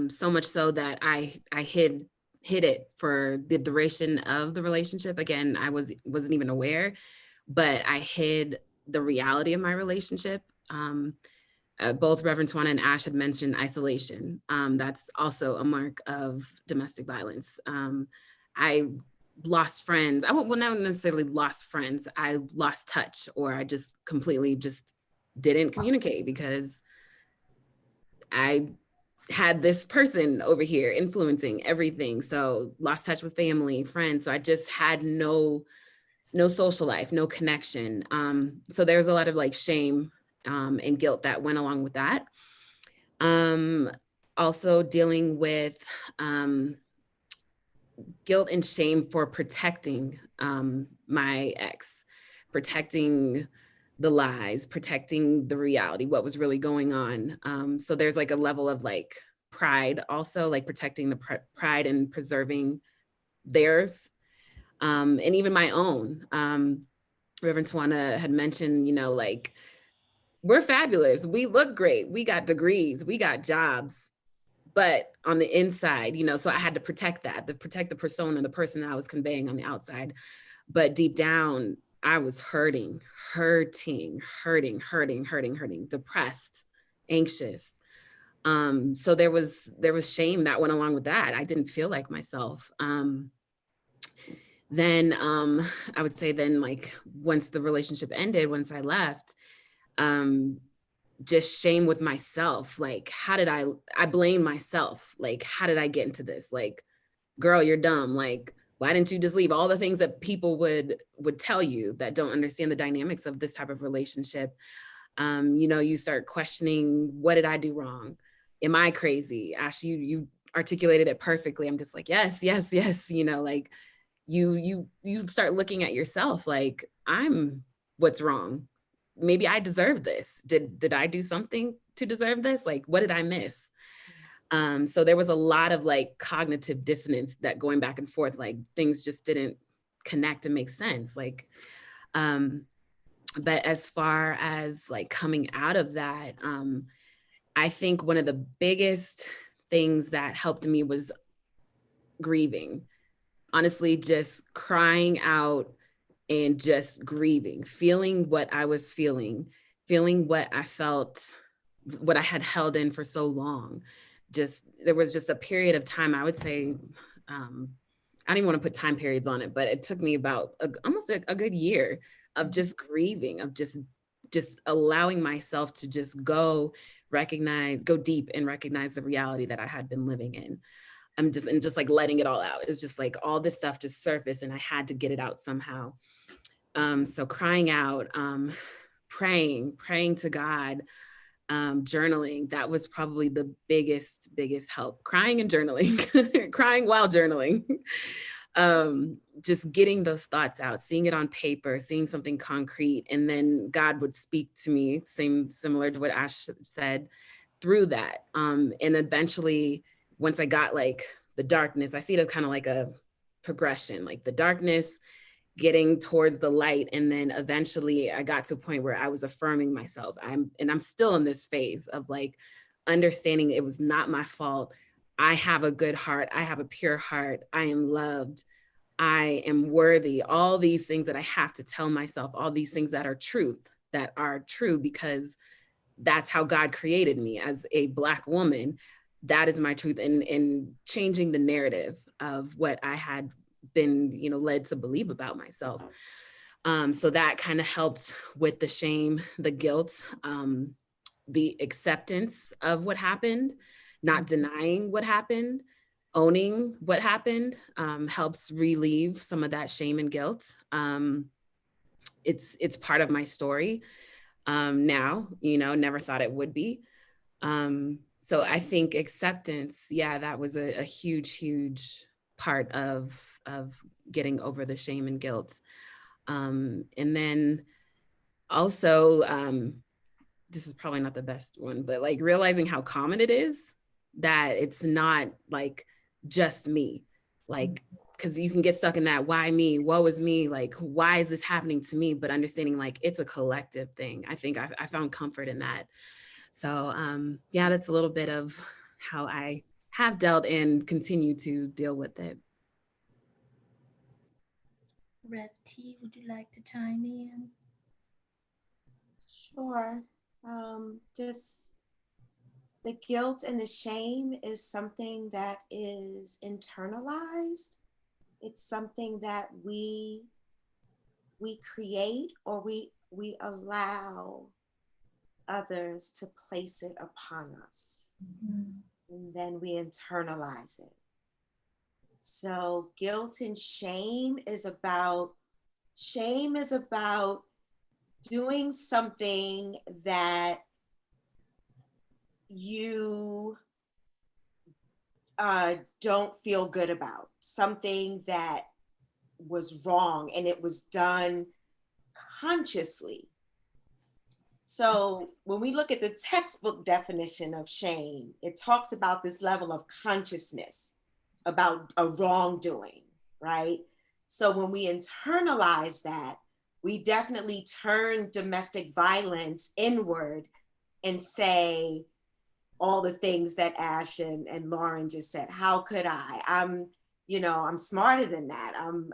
so much so that I hid it for the duration of the relationship. Again, I wasn't even aware, but I hid the reality of my relationship. Both Reverend Tawana and Ash had mentioned isolation. That's also a mark of domestic violence. I lost friends. Well, not necessarily lost friends. I lost touch, or I just completely just didn't communicate because I had this person over here influencing everything. So lost touch with family, friends. So I just had no social life, no connection. So there was a lot of like shame and guilt that went along with that. Also dealing with guilt and shame for protecting my ex, protecting the lies, protecting the reality, what was really going on. So there's like a level of like pride also, like protecting the pride and preserving theirs, and even my own. Reverend Tawana had mentioned, you know, like, we're fabulous. We look great. We got degrees. We got jobs. But on the inside, you know, so I had to protect that, to protect the persona, the person I was conveying on the outside. But deep down, I was hurting, depressed, anxious. So there was shame that went along with that. I didn't feel like myself. Then I would say then, like, once the relationship ended, once I left, just shame with myself. Like, how did I blame myself? Like, how did I get into this? Like, girl, you're dumb. Like, why didn't you just leave? All the things that people would tell you that don't understand the dynamics of this type of relationship. You know, you start questioning, what did I do wrong? Am I crazy? Ash, you articulated it perfectly. I'm just like, yes, yes, yes. You know, like you start looking at yourself like, I'm what's wrong. Maybe I deserve this. Did I do something to deserve this? Like, what did I miss? So there was a lot of like cognitive dissonance that going back and forth, like things just didn't connect and make sense. Like, but as far as like coming out of that, I think one of the biggest things that helped me was grieving. Honestly, just crying out and just grieving, feeling what I was feeling what I felt, what I had held in for so long. Just, there was just a period of time, I would say, I don't even want to put time periods on it, but it took me about almost a good year of just grieving, of just allowing myself to just go deep and recognize the reality that I had been living in. And just like letting it all out. It's just like all this stuff just surfaced and I had to get it out somehow. So crying out, praying to God, journaling, that was probably the biggest help. Crying and journaling, crying while journaling. Just getting those thoughts out, seeing it on paper, seeing something concrete, and then God would speak to me, similar to what Ash said, through that. And eventually, once I got like the darkness, I see it as kind of like a progression, like the darkness, getting towards the light. And then eventually I got to a point where I was affirming myself. I'm still in this phase of like understanding it was not my fault. I have a good heart. I have a pure heart. I am loved. I am worthy. All these things that I have to tell myself, all these things that are truth, that are true, because that's how God created me as a Black woman. That is my truth. And changing the narrative of what I had been, you know, led to believe about myself. So that kind of helped with the shame, the guilt, the acceptance of what happened, not denying what happened, owning what happened, helps relieve some of that shame and guilt. It's part of my story now, you know, never thought it would be. So I think acceptance, yeah, that was a huge part of getting over the shame and guilt. And then also, this is probably not the best one, but like realizing how common it is, that it's not like just me, like, because you can get stuck in that, why me, woe is me, like, why is this happening to me? But understanding like it's a collective thing. I think I found comfort in that. So yeah, that's a little bit of how I have dealt and continue to deal with it. Rev T, would you like to chime in? Sure. Just the guilt and the shame is something that is internalized. It's something that we create, or we allow others to place it upon us. Mm-hmm. and then we internalize it. So guilt and shame is about doing something that you don't feel good about, something that was wrong and it was done consciously. So when we look at the textbook definition of shame, it talks about this level of consciousness about a wrongdoing, right? So when we internalize that, we definitely turn domestic violence inward and say all the things that Ash and Lauren just said. How could I? I'm smarter than that. I'm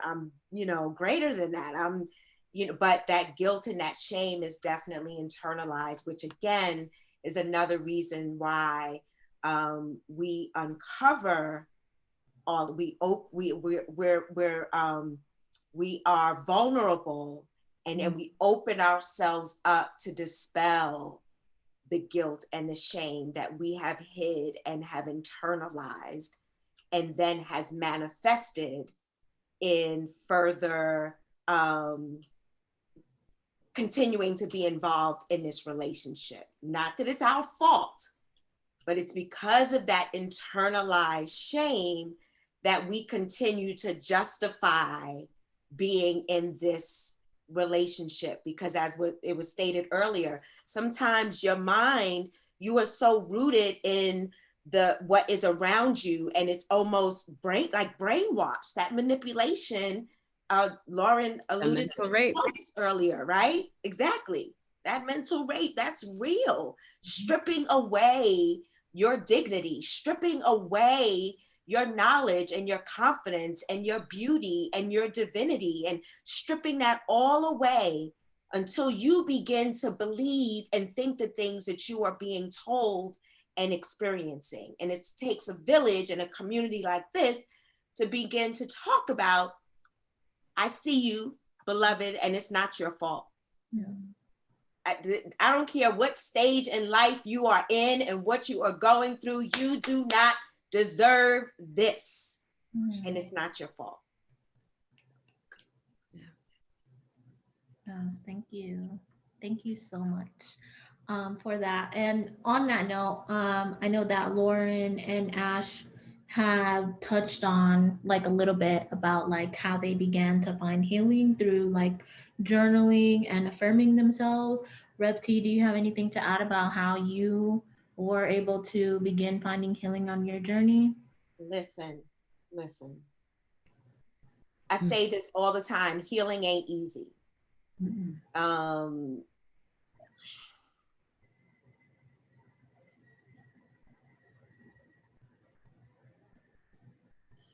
greater than that. But that guilt and that shame is definitely internalized, which again is another reason why we uncover all we are vulnerable, and we open ourselves up to dispel the guilt and the shame that we have hid and have internalized, and then has manifested in further continuing to be involved in this relationship. Not that it's our fault, but it's because of that internalized shame that we continue to justify being in this relationship. Because as it was stated earlier, sometimes your mind, you are so rooted in what is around you, and it's almost brainwashed. That manipulation, Lauren alluded to rape earlier, right? Exactly. That mental rape, that's real. Stripping away your dignity, stripping away your knowledge and your confidence and your beauty and your divinity, and stripping that all away until you begin to believe and think the things that you are being told and experiencing. And it takes a village and a community like this to begin to talk about, I see you, beloved, and it's not your fault. Yeah. I don't care what stage in life you are in and what you are going through, you do not deserve this. And it's not your fault. Yes, thank you. Thank you so much for that. And on that note, I know that Lauren and Ash have touched on like a little bit about like how they began to find healing through like journaling and affirming themselves. Rev T, do you have anything to add about how you were able to begin finding healing on your journey? Listen. I say this all the time, healing ain't easy.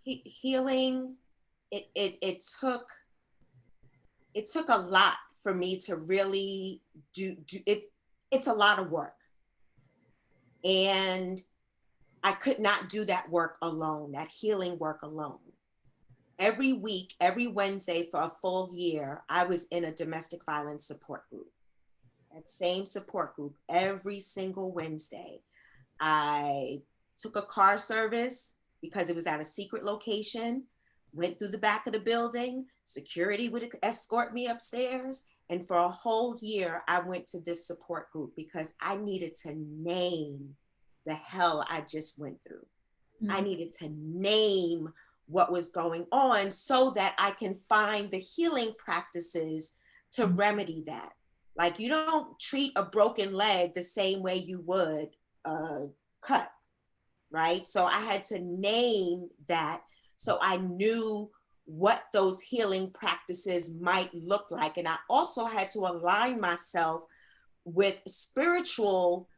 Healing, it took a lot for me to really do it. It's a lot of work, and I could not do that work alone, that healing work alone. Every week, every Wednesday for a full year, I was in a domestic violence support group. That same support group every single Wednesday. I took a car service because it was at a secret location, went through the back of the building, security would escort me upstairs. And for a whole year, I went to this support group because I needed to name the hell I just went through. I needed to name what was going on so that I can find the healing practices to remedy that. Like, you don't treat a broken leg the same way you would a cut, right? So I had to name that so I knew what those healing practices might look like. And I also had to align myself with spiritual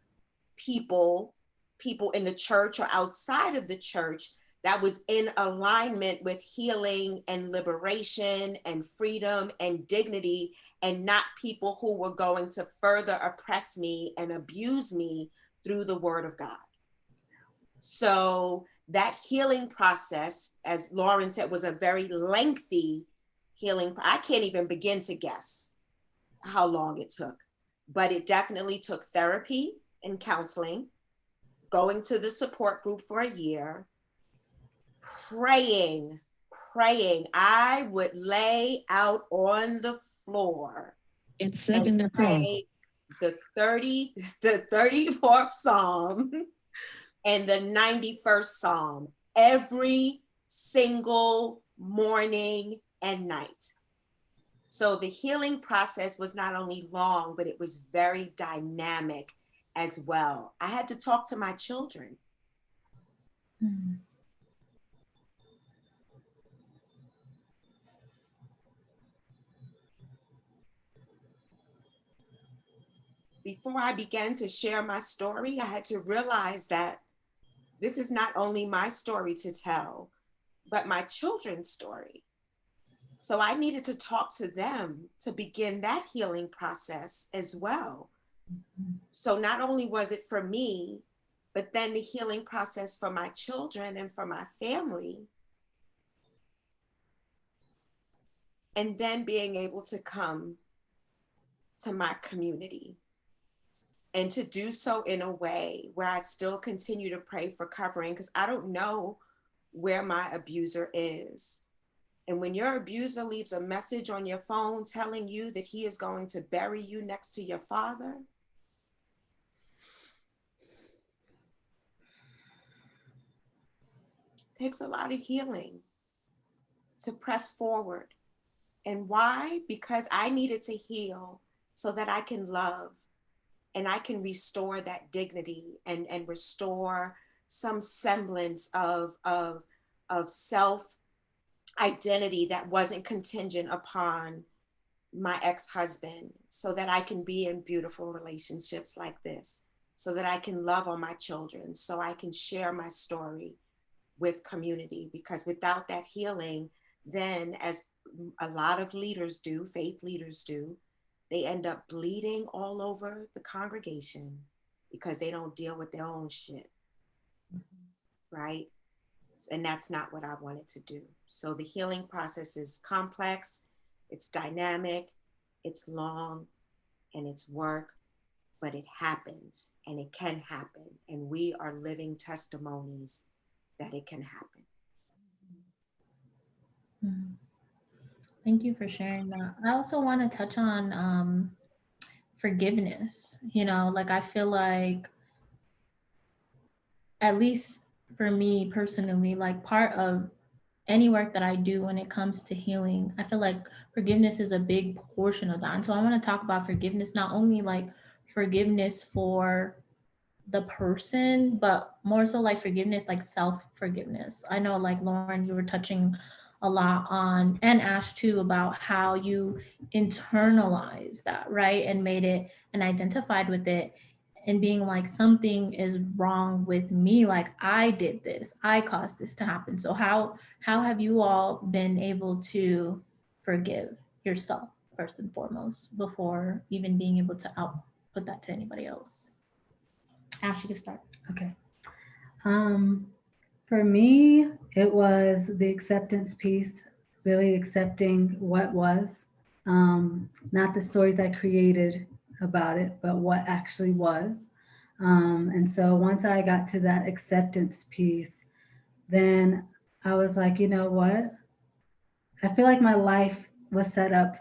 people in the church or outside of the church that was in alignment with healing and liberation and freedom and dignity, and not people who were going to further oppress me and abuse me through the word of God. So that healing process, as Lauren said, was a very lengthy healing. I can't even begin to guess how long it took, but it definitely took therapy and counseling. going to the support group for a year, praying. I would lay out on the floor. It's 7 o'clock. The 34th Psalm and the 91st Psalm every single morning and night. So the healing process was not only long, but it was very dynamic as well. I had to talk to my children. Mm. Before I began to share my story, I had to realize that this is not only my story to tell, but my children's story. So I needed to talk to them to begin that healing process as well. So not only was it for me, but then the healing process for my children and for my family. And then being able to come to my community and to do so in a way where I still continue to pray for covering, because I don't know where my abuser is. And when your abuser leaves a message on your phone telling you that he is going to bury you next to your father, it takes a lot of healing to press forward. And why? Because I needed to heal so that I can love and I can restore that dignity and restore some semblance of self identity that wasn't contingent upon my ex-husband, so that I can be in beautiful relationships like this, so that I can love on my children, so I can share my story with community. Because without that healing, then as a lot of leaders do, faith leaders do, they end up bleeding all over the congregation because they don't deal with their own shit, right? And that's not what I wanted to do. So the healing process is complex, it's dynamic, it's long, and it's work, but it happens and it can happen. And we are living testimonies that it can happen. Mm. Thank you for sharing that. I also want to touch on forgiveness. You know, like I feel like, at least for me personally, like part of any work that I do when it comes to healing, I feel like forgiveness is a big portion of that. And so I want to talk about forgiveness, not only like forgiveness for the person, but more so like forgiveness, like self-forgiveness. I know like Lauren, you were touching a lot on, and Ash too, about how you internalized that, right? And made it and identified with it and being like, something is wrong with me. Like I did this, I caused this to happen. So how have you all been able to forgive yourself first and foremost before even being able to output that to anybody else? Ash, you can start. Okay. For me, it was the acceptance piece, really accepting what was, not the stories I created about it, but what actually was. And so once I got to that acceptance piece, then I was like, you know what? I feel like my life was set up.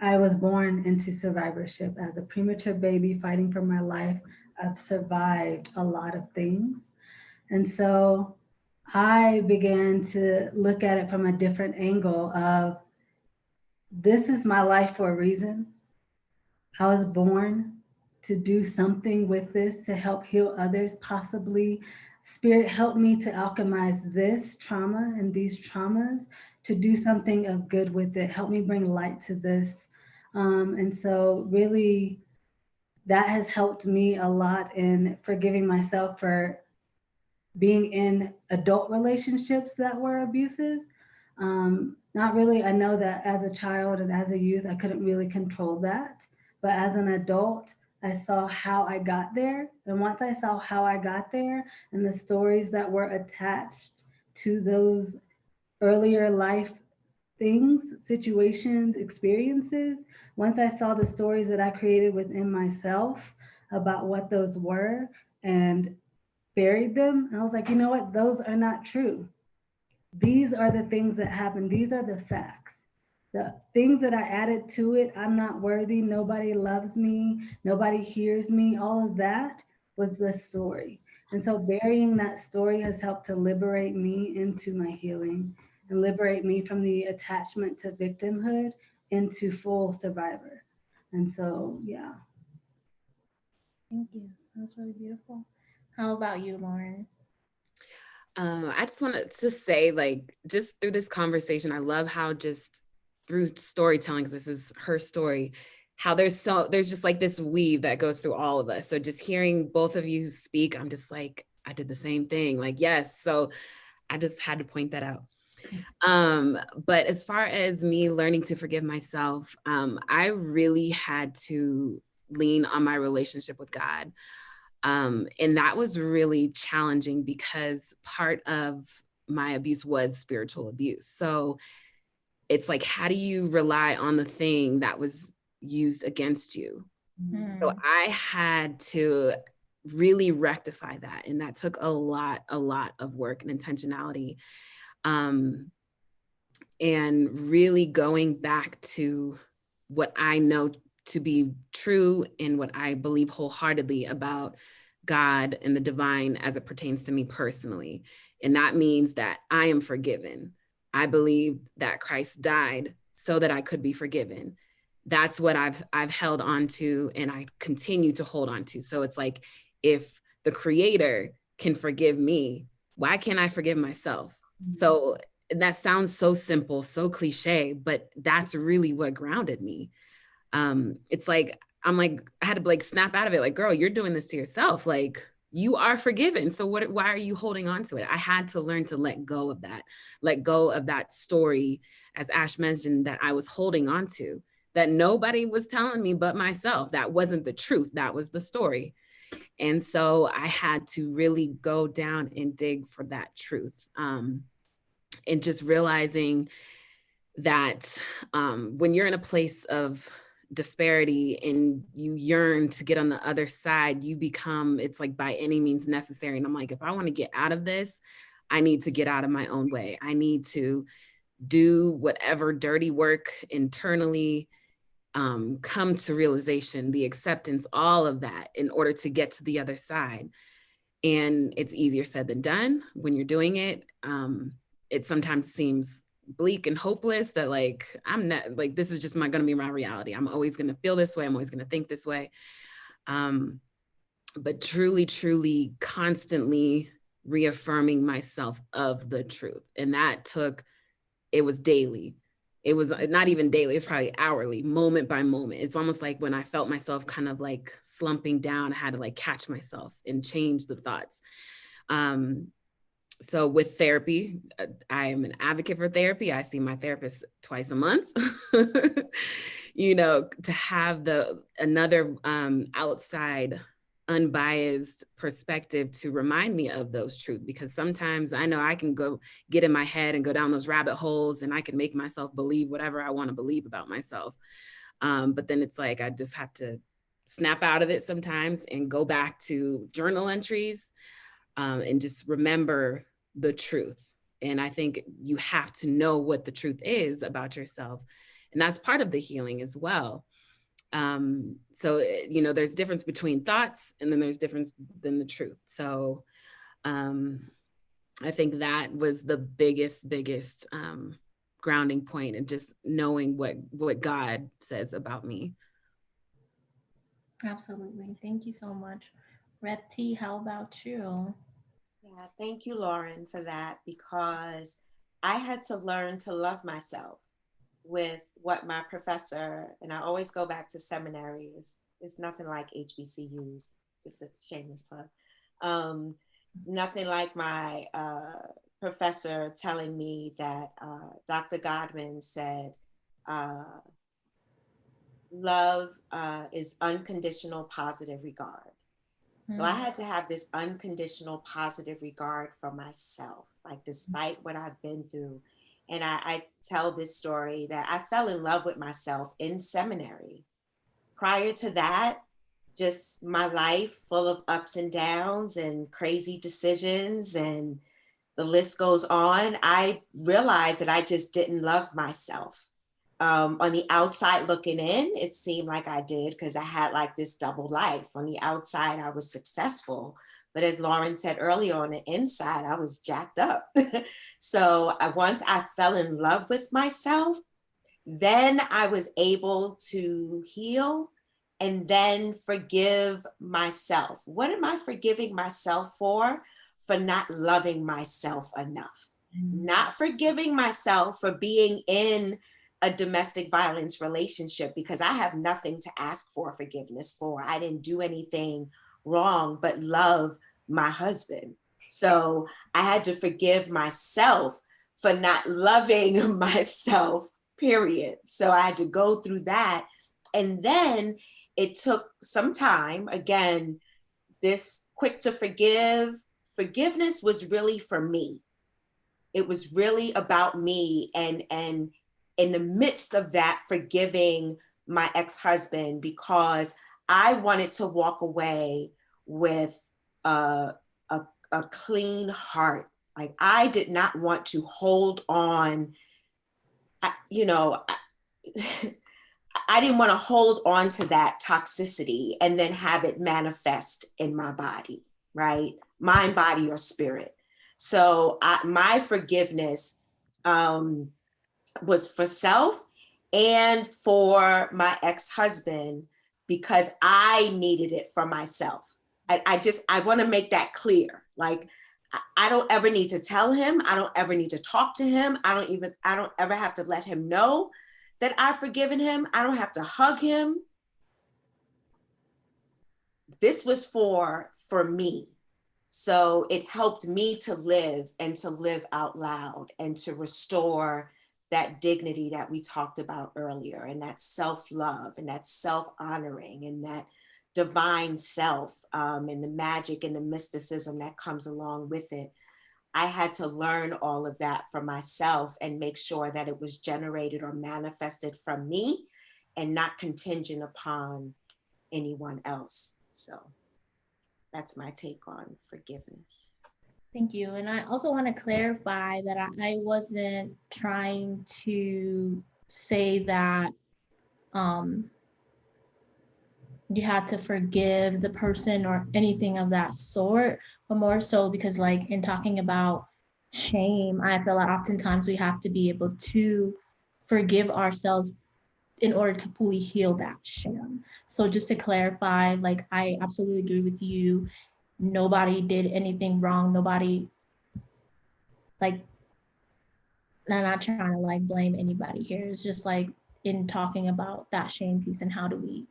I was born into survivorship as a premature baby fighting for my life. I've survived a lot of things. And so I began to look at it from a different angle of, this is my life for a reason. I was born to do something with this, to help heal others, possibly Spirit help me to alchemize this trauma and these traumas to do something of good with it. Help me bring light to this. And so really that has helped me a lot in forgiving myself for being in adult relationships that were abusive. Not really, I know that as a child and as a youth, I couldn't really control that. But as an adult, I saw how I got there. And once I saw how I got there and the stories that were attached to those earlier life things, situations, experiences, once I saw the stories that I created within myself about what those were and buried them. And I was like, you know what? Those are not true. These are the things that happened. These are the facts. The things that I added to it, I'm not worthy, nobody loves me, nobody hears me, all of that was the story. And so burying that story has helped to liberate me into my healing and liberate me from the attachment to victimhood into full survivor. And so, yeah. Thank you. That was really beautiful. How about you, Lauren? I just wanted to say, like, just through this conversation, I love how just through storytelling, because this is her story, how there's just like this weave that goes through all of us. So just hearing both of you speak, I'm just like, I did the same thing. Like, yes. So I just had to point that out. But as far as me learning to forgive myself, I really had to lean on my relationship with God. And that was really challenging because part of my abuse was spiritual abuse. So it's like, how do you rely on the thing that was used against you? So I had to really rectify that. And that took a lot of work and intentionality. And really going back to what I know to be true and what I believe wholeheartedly about God and the divine as it pertains to me personally. And that means that I am forgiven. I believe that Christ died so that I could be forgiven. That's what I've held on to, and I continue to hold on to. So it's like, if the Creator can forgive me, why can't I forgive myself? So that sounds so simple, so cliche, but that's really what grounded me. It's like, I had to like snap out of it. Like, girl, you're doing this to yourself. Like, you are forgiven. So why are you holding on to it? I had to learn to let go of that story, as Ash mentioned, that I was holding on to, that nobody was telling me but myself. That wasn't the truth. That was the story. And so I had to really go down and dig for that truth. And just realizing that when you're in a place of disparity and you yearn to get on the other side, it's like by any means necessary. And I'm like, if I want to get out of this, I need to get out of my own way. I need to do whatever dirty work internally, come to realization, the acceptance, all of that in order to get to the other side. And it's easier said than done when you're doing it. It sometimes seems bleak and hopeless that like, I'm not like, this is just going to be my reality. I'm always going to feel this way. I'm always going to think this way. But truly constantly reaffirming myself of the truth. And it was daily. It was not even daily, it's probably hourly, moment by moment. It's almost like when I felt myself kind of like slumping down, I had to like catch myself and change the thoughts. So with therapy, I am an advocate for therapy. I see my therapist twice a month, to have another outside, unbiased perspective to remind me of those truths, because sometimes I know I can go get in my head and go down those rabbit holes and I can make myself believe whatever I want to believe about myself. But then it's like, I just have to snap out of it sometimes and go back to journal entries, and just remember the truth. And I think you have to know what the truth is about yourself. And that's part of the healing as well. So, there's difference between thoughts, and then there's difference than the truth. So I think that was the biggest grounding point, and just knowing what God says about me. Absolutely. Thank you so much. Repti, how about you? Yeah, thank you, Lauren, for that, because I had to learn to love myself with what my professor, and I always go back to seminary, it's nothing like HBCUs, just a shameless plug. Nothing like my professor telling me that Dr. Godwin said, love is unconditional positive regard. So I had to have this unconditional positive regard for myself, like despite what I've been through. And I tell this story that I fell in love with myself in seminary. Prior to that, just my life full of ups and downs and crazy decisions, and the list goes on, I realized that I just didn't love myself. On the outside looking in, it seemed like I did, because I had like this double life. On the outside, I was successful. But as Lauren said earlier, on the inside, I was jacked up. So once I fell in love with myself, then I was able to heal and then forgive myself. What am I forgiving myself for? For not loving myself enough. Not forgiving myself for being in a domestic violence relationship, because I have nothing to ask for forgiveness for. I didn't do anything wrong but love my husband. So I had to forgive myself for not loving myself, period. So I had to go through that. And then it took some time. Again, this quick to forgive, forgiveness was really for me. It was really about me. And in the midst of that, forgiving my ex-husband, because I wanted to walk away with a clean heart. Like, I did not want to hold on, you know, I didn't want to hold on to that toxicity and then have it manifest in my body, right? Mind, body, or spirit. So my forgiveness was for self and for my ex-husband, because I needed it for myself. I want to make that clear. Like, I don't ever need to tell him. I don't ever need to talk to him. I don't ever have to let him know that I've forgiven him. I don't have to hug him. This was for me. So it helped me to live, and to live out loud, and to restore that dignity that we talked about earlier, and that self-love, and that self-honoring, and that divine self, and the magic and the mysticism that comes along with it. I had to learn all of that for myself and make sure that it was generated or manifested from me and not contingent upon anyone else. So that's my take on forgiveness. Thank you. And I also want to clarify that I wasn't trying to say that you had to forgive the person or anything of that sort, but more so because, like, in talking about shame, I feel like oftentimes we have to be able to forgive ourselves in order to fully heal that shame. So just to clarify, like, I absolutely agree with you. Nobody did anything wrong. Nobody, like, I'm not trying to like blame anybody here. It's just like in talking about that shame piece and how do we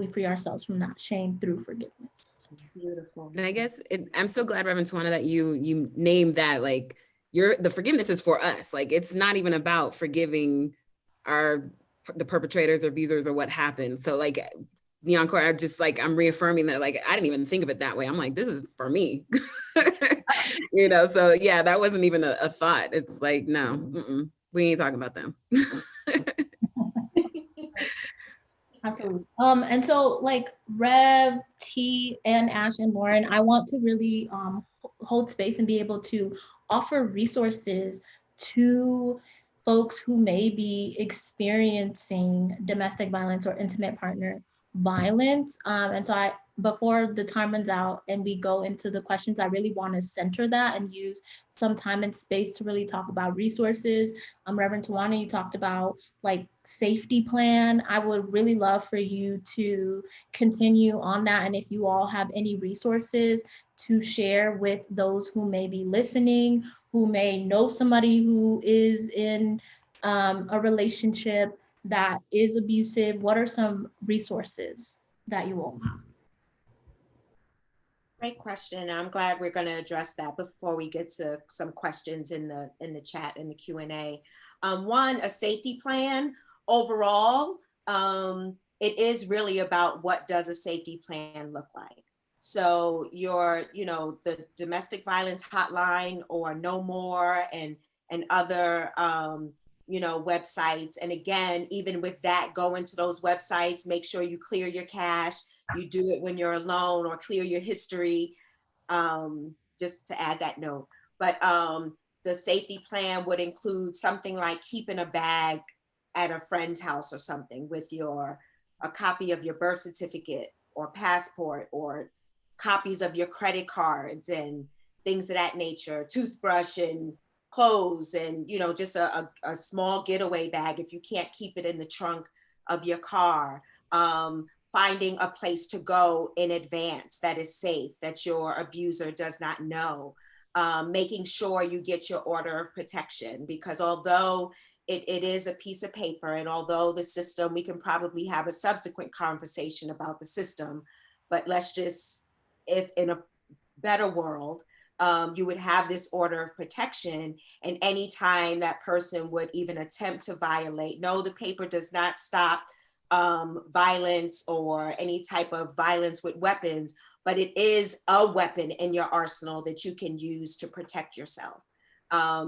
free ourselves from that shame through forgiveness. Beautiful. And I guess I'm so glad, Reverend Tawana, that you named that, like, the forgiveness is for us. Like, it's not even about forgiving the perpetrators or abusers or what happened. So, like, Bianca, I'm reaffirming that, like, I didn't even think of it that way. I'm like, this is for me. So yeah, that wasn't even a thought. It's like, no, we ain't talking about them. Absolutely. And so, like, Rev, T, and Ash, and Lauren, I want to really hold space and be able to offer resources to folks who may be experiencing domestic violence or intimate partner violence. And so before the time runs out and we go into the questions, I really want to center that and use some time and space to really talk about resources. Reverend Tawana, you talked about like safety plan. I would really love for you to continue on that. And if you all have any resources to share with those who may be listening, who may know somebody who is in a relationship that is abusive, what are some resources that you all have? Great question. I'm glad we're going to address that before we get to some questions in the chat and the Q&A. One, a safety plan. Overall, it is really about what does a safety plan look like. So the domestic violence hotline or No More and other websites. And again, even with that, go into those websites, make sure you clear your cache, You do it when you're alone, or clear your history, just to add that note. But the safety plan would include something like keeping a bag at a friend's house or something with a copy of your birth certificate or passport, or copies of your credit cards and things of that nature, toothbrush and clothes, and just a small getaway bag if you can't keep it in the trunk of your car. Finding a place to go in advance that is safe, that your abuser does not know. Making sure you get your order of protection, because although it is a piece of paper, and although the system, we can probably have a subsequent conversation about the system, but let's just, if in a better world, you would have this order of protection, and anytime that person would even attempt to violate, no, the paper does not stop violence or any type of violence with weapons, but it is a weapon in your arsenal that you can use to protect yourself.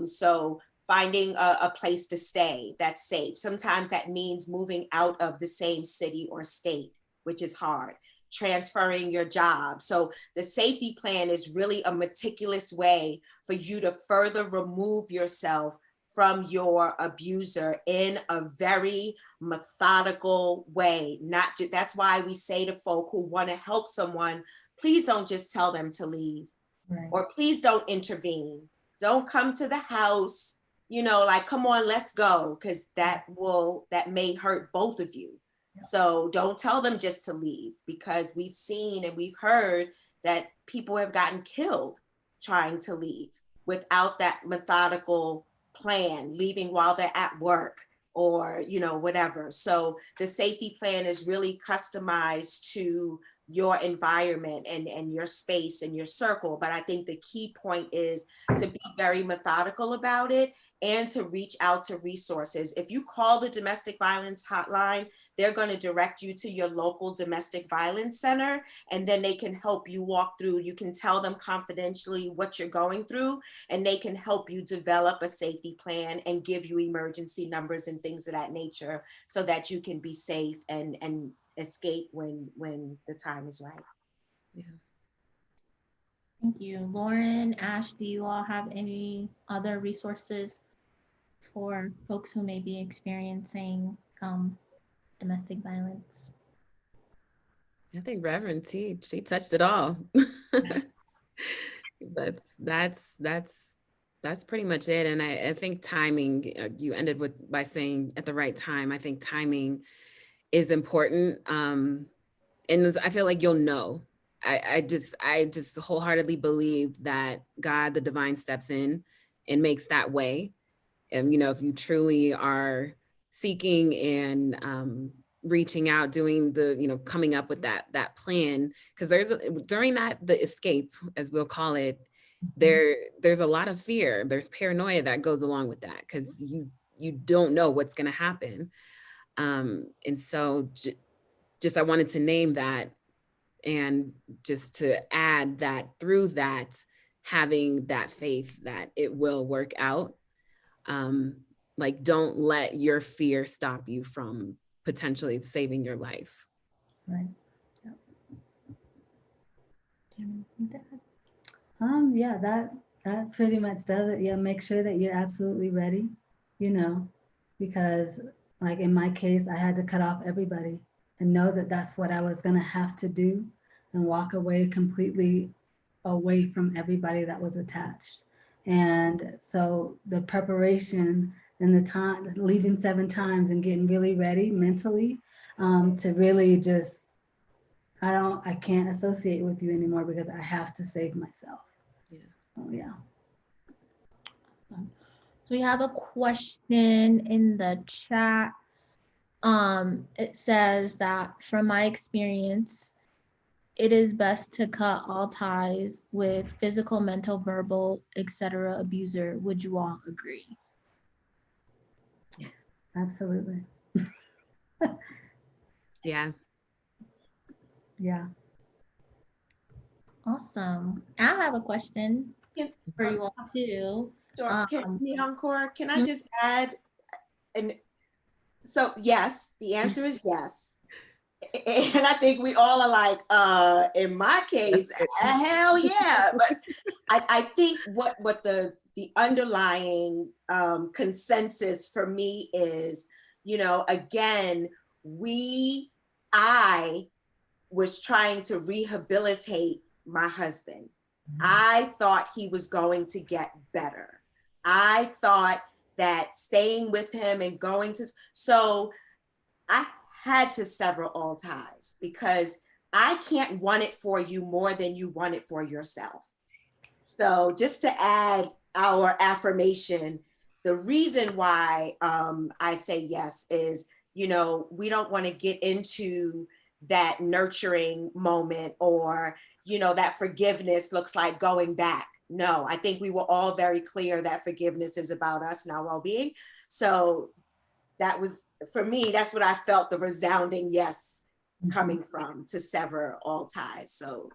So finding a place to stay that's safe. Sometimes that means moving out of the same city or state, which is hard. Transferring your job. So the safety plan is really a meticulous way for you to further remove yourself from your abuser in a very methodical way. That's why we say to folk who want to help someone, please don't just tell them to leave, Right. or please don't intervene. Don't come to the house, like, come on, let's go, because that may hurt both of you. So don't tell them just to leave, because we've seen and we've heard that people have gotten killed trying to leave without that methodical plan, leaving while they're at work or, whatever. So the safety plan is really customized to your environment and your space and your circle. But I think the key point is to be very methodical about it, and to reach out to resources. If you call the domestic violence hotline, they're going to direct you to your local domestic violence center, and then they can help you walk through. You can tell them confidentially what you're going through, and they can help you develop a safety plan and give you emergency numbers and things of that nature, so that you can be safe and escape when the time is right. Yeah. Thank you. Lauren, Ash, do you all have any other resources for folks who may be experiencing domestic violence? I think Reverend T, she touched it all. But that's pretty much it. And I think timing, you ended by saying at the right time. I think timing is important. And I feel like you'll know. I just wholeheartedly believe that God, the divine, steps in and makes that way. And if you truly are seeking and reaching out, doing the coming up with that plan, because during the escape, as we'll call it, there's a lot of fear, there's paranoia that goes along with that, because you don't know what's going to happen. And so just I wanted to name that, and just to add that through that, having that faith that it will work out. Like, don't let your fear stop you from potentially saving your life. Right. Yeah, that pretty much does it. Yeah, make sure that you're absolutely ready, because like in my case, I had to cut off everybody and know that that's what I was going to have to do, and walk away completely away from everybody that was attached. And so the preparation and the time, leaving 7 times and getting really ready mentally, to really just, I can't associate with you anymore because I have to save myself. Yeah. Oh, yeah. So we have a question in the chat. It says that from my experience, it is best to cut all ties with physical, mental, verbal, etc. abuser. Would you all agree? Absolutely. Yeah. Yeah. Awesome. I have a question for you all too. Sure. Can I just add? And so yes, the answer is yes. And I think we all are like, in my case, hell yeah. But I think what the underlying consensus for me is, again, I was trying to rehabilitate my husband. I thought he was going to get better. I thought that staying with him and so I had to sever all ties because I can't want it for you more than you want it for yourself. So just to add our affirmation, the reason why I say yes is, we don't want to get into that nurturing moment or, that forgiveness looks like going back. No, I think we were all very clear that forgiveness is about us and our well-being. So that was, for me, that's what I felt the resounding yes coming from, to sever all ties. So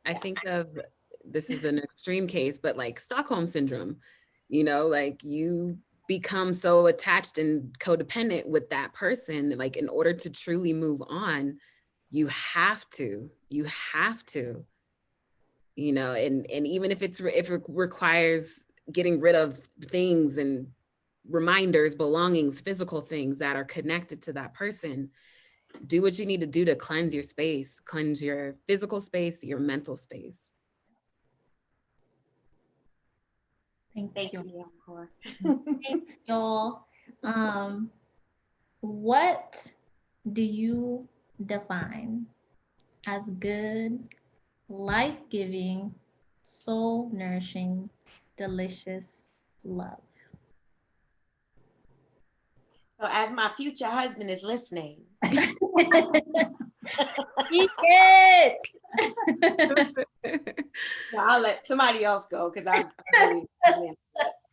I think of, this is an extreme case, but like Stockholm syndrome, like you become so attached and codependent with that person, like in order to truly move on, you have to, and even if it requires getting rid of things and reminders, belongings, physical things that are connected to that person, do what you need to do to cleanse your space, cleanse your physical space, your mental space. thank you. you, Encore. Thanks, y'all. What do you define as good, life-giving, soul-nourishing, delicious love? So as my future husband is listening, Eat it. I'll let somebody else go because I really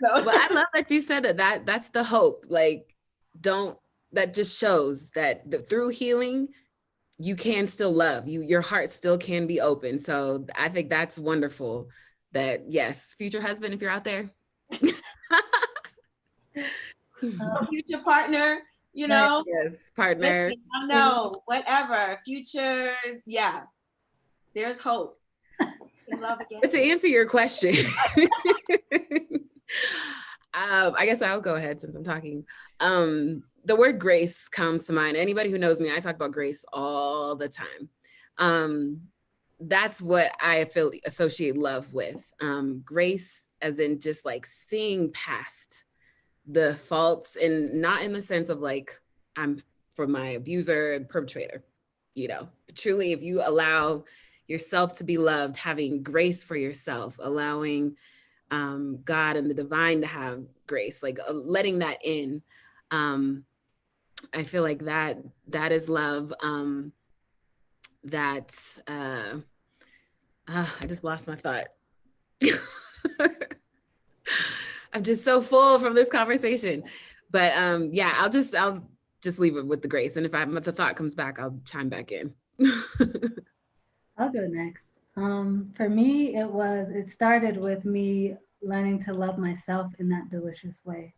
so. Well, I love that you said that's the hope. Like, that just shows that through healing, you can still love. Your heart still can be open. So I think that's wonderful. That yes, future husband, if you're out there. Future partner, Yes, partner. listen, I know, whatever, future, yeah, there's hope. In love again. But to answer your question, I guess I'll go ahead since I'm talking. The word grace comes to mind. Anybody who knows me, I talk about grace all the time. That's what I associate love with. Grace as in just like seeing past the faults, and not in the sense of like, I'm for my abuser and perpetrator, but truly, if you allow yourself to be loved, having grace for yourself, allowing God and the divine to have grace, like letting that in. I feel like that is love. I just lost my thought. I'm just so full from this conversation, but yeah, I'll just leave it with the grace. And if the thought comes back, I'll chime back in. I'll go next. For me, it started with me learning to love myself in that delicious way,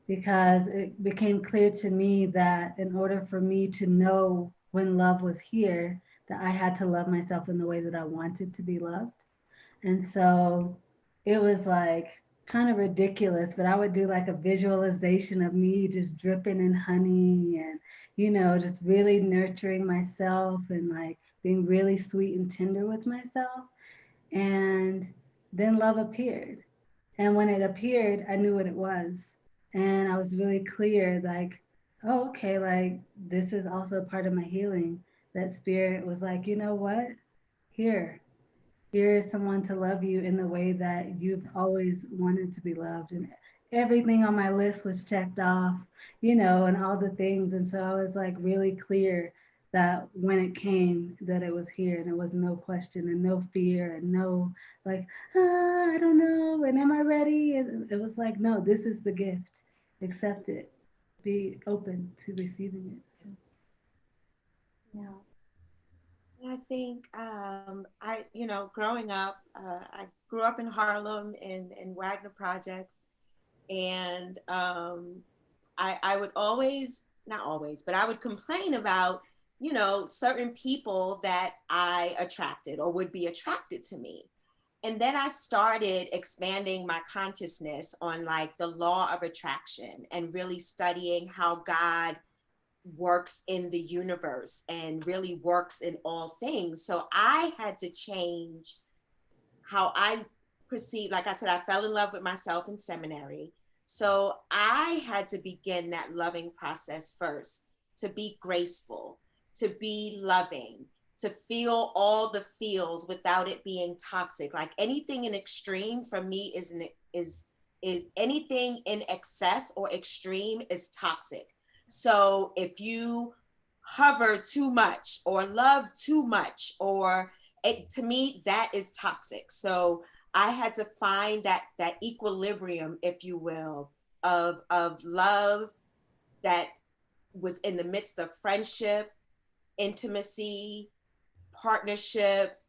because it became clear to me that in order for me to know when love was here, that I had to love myself in the way that I wanted to be loved. And so it was like kind of ridiculous, but I would do like a visualization of me just dripping in honey and, just really nurturing myself and like being really sweet and tender with myself. And then love appeared. And when it appeared, I knew what it was. And I was really clear, like, oh, okay, like this is also part of my healing. That spirit was like, you know what? Here is someone to love you in the way that you've always wanted to be loved. And everything on my list was checked off, and all the things. And so I was like really clear that when it came, that it was here, and there was no question and no fear and no like, I don't know, and am I ready? And it was like, no, this is the gift. Accept it. Be open to receiving it. So, Yeah. I think growing up, I grew up in Harlem in Wagner Projects, and I would always, not always, but I would complain about certain people that I attracted or would be attracted to me. And then I started expanding my consciousness on like the law of attraction and really studying how God works in the universe and really works in all things. So I had to change how I perceive. Like I said, I fell in love with myself in seminary. So I had to begin that loving process first, to be graceful, to be loving, to feel all the feels without it being toxic. Like anything in extreme for me is anything in excess or extreme is toxic. So if you hover too much or love too much, or to me that is toxic. So I had to find that equilibrium, if you will, of love that was in the midst of friendship, intimacy, partnership,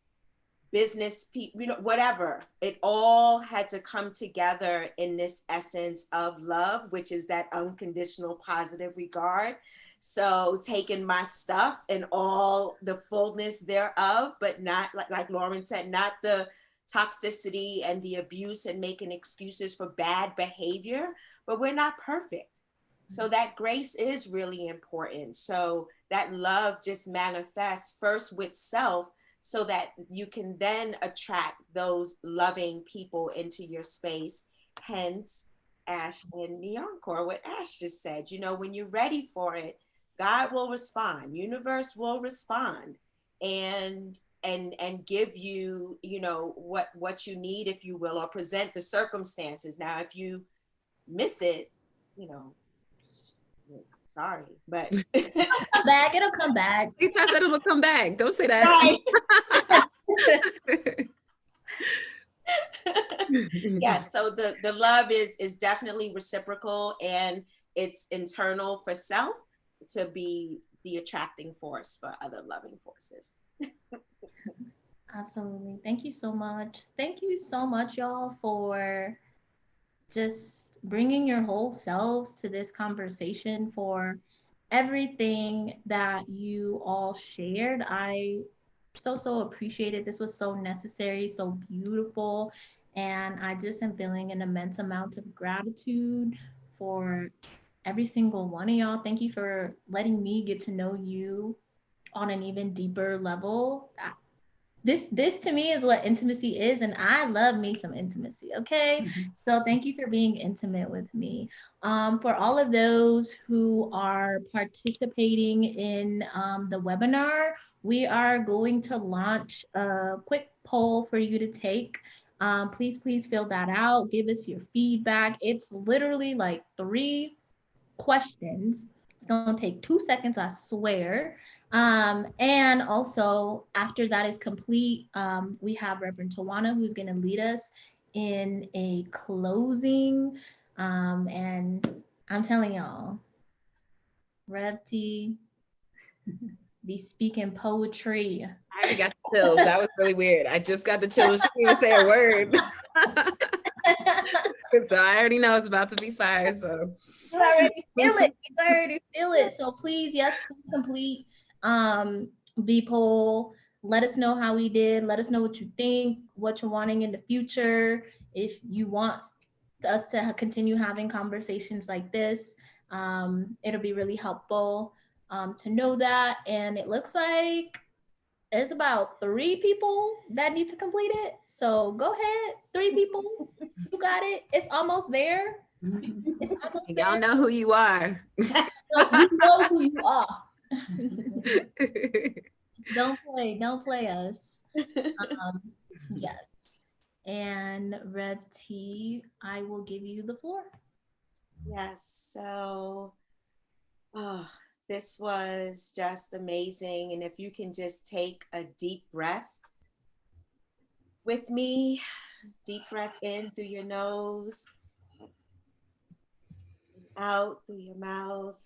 business people, whatever. It all had to come together in this essence of love, which is that unconditional positive regard. So taking my stuff and all the fullness thereof, but not like Lauren said, not the toxicity and the abuse and making excuses for bad behavior, but we're not perfect. So that grace is really important. So that love just manifests first with self, so that you can then attract those loving people into your space. Hence, Ash and Neon Core, what Ash just said, when you're ready for it, God will respond, universe will respond, and give you, what you need, if you will, or present the circumstances. Now, if you miss it, you know, sorry, but Come back. It'll come back. I said it'll come back. Don't say that. right. Yes, so the love is definitely reciprocal, and it's internal for self to be the attracting force for other loving forces. Absolutely. Thank you so much. Thank you so much, y'all, for just bringing your whole selves to this conversation, for everything that you all shared. I so appreciate it. This was so necessary, so beautiful. And I just am feeling an immense amount of gratitude for every single one of y'all. Thank you for letting me get to know you on an even deeper level. This to me is what intimacy is, and I love me some intimacy. Okay, so thank you for being intimate with me. For all of those who are participating in the webinar, we are going to launch a quick poll for you to take. Please fill that out, give us your feedback. It's literally like 3 questions. It's going to take 2 seconds, I swear. And also, after that is complete, we have Reverend Tawana, who's going to lead us in a closing. And I'm telling y'all, Rev T be speaking poetry. I already got the chills. That was really weird. I just got the chills. She didn't even say a word. So I already know it's about to be fire. So You already feel it. You already feel it. So please, yes, please complete the poll. Let us know how we did. Let us know what you think, what you're wanting in the future. If you want us to continue having conversations like this, it'll be really helpful to know that. And it looks like it's about 3 people that need to complete it. So go ahead, 3 people. You got it. It's almost there. It's almost there. y'all know who you are. You know who you are. Don't play us. Yes. And Rev T, I will give you the floor. Yes, so this was just amazing. And if you can just take a deep breath with me, deep breath in through your nose, out through your mouth.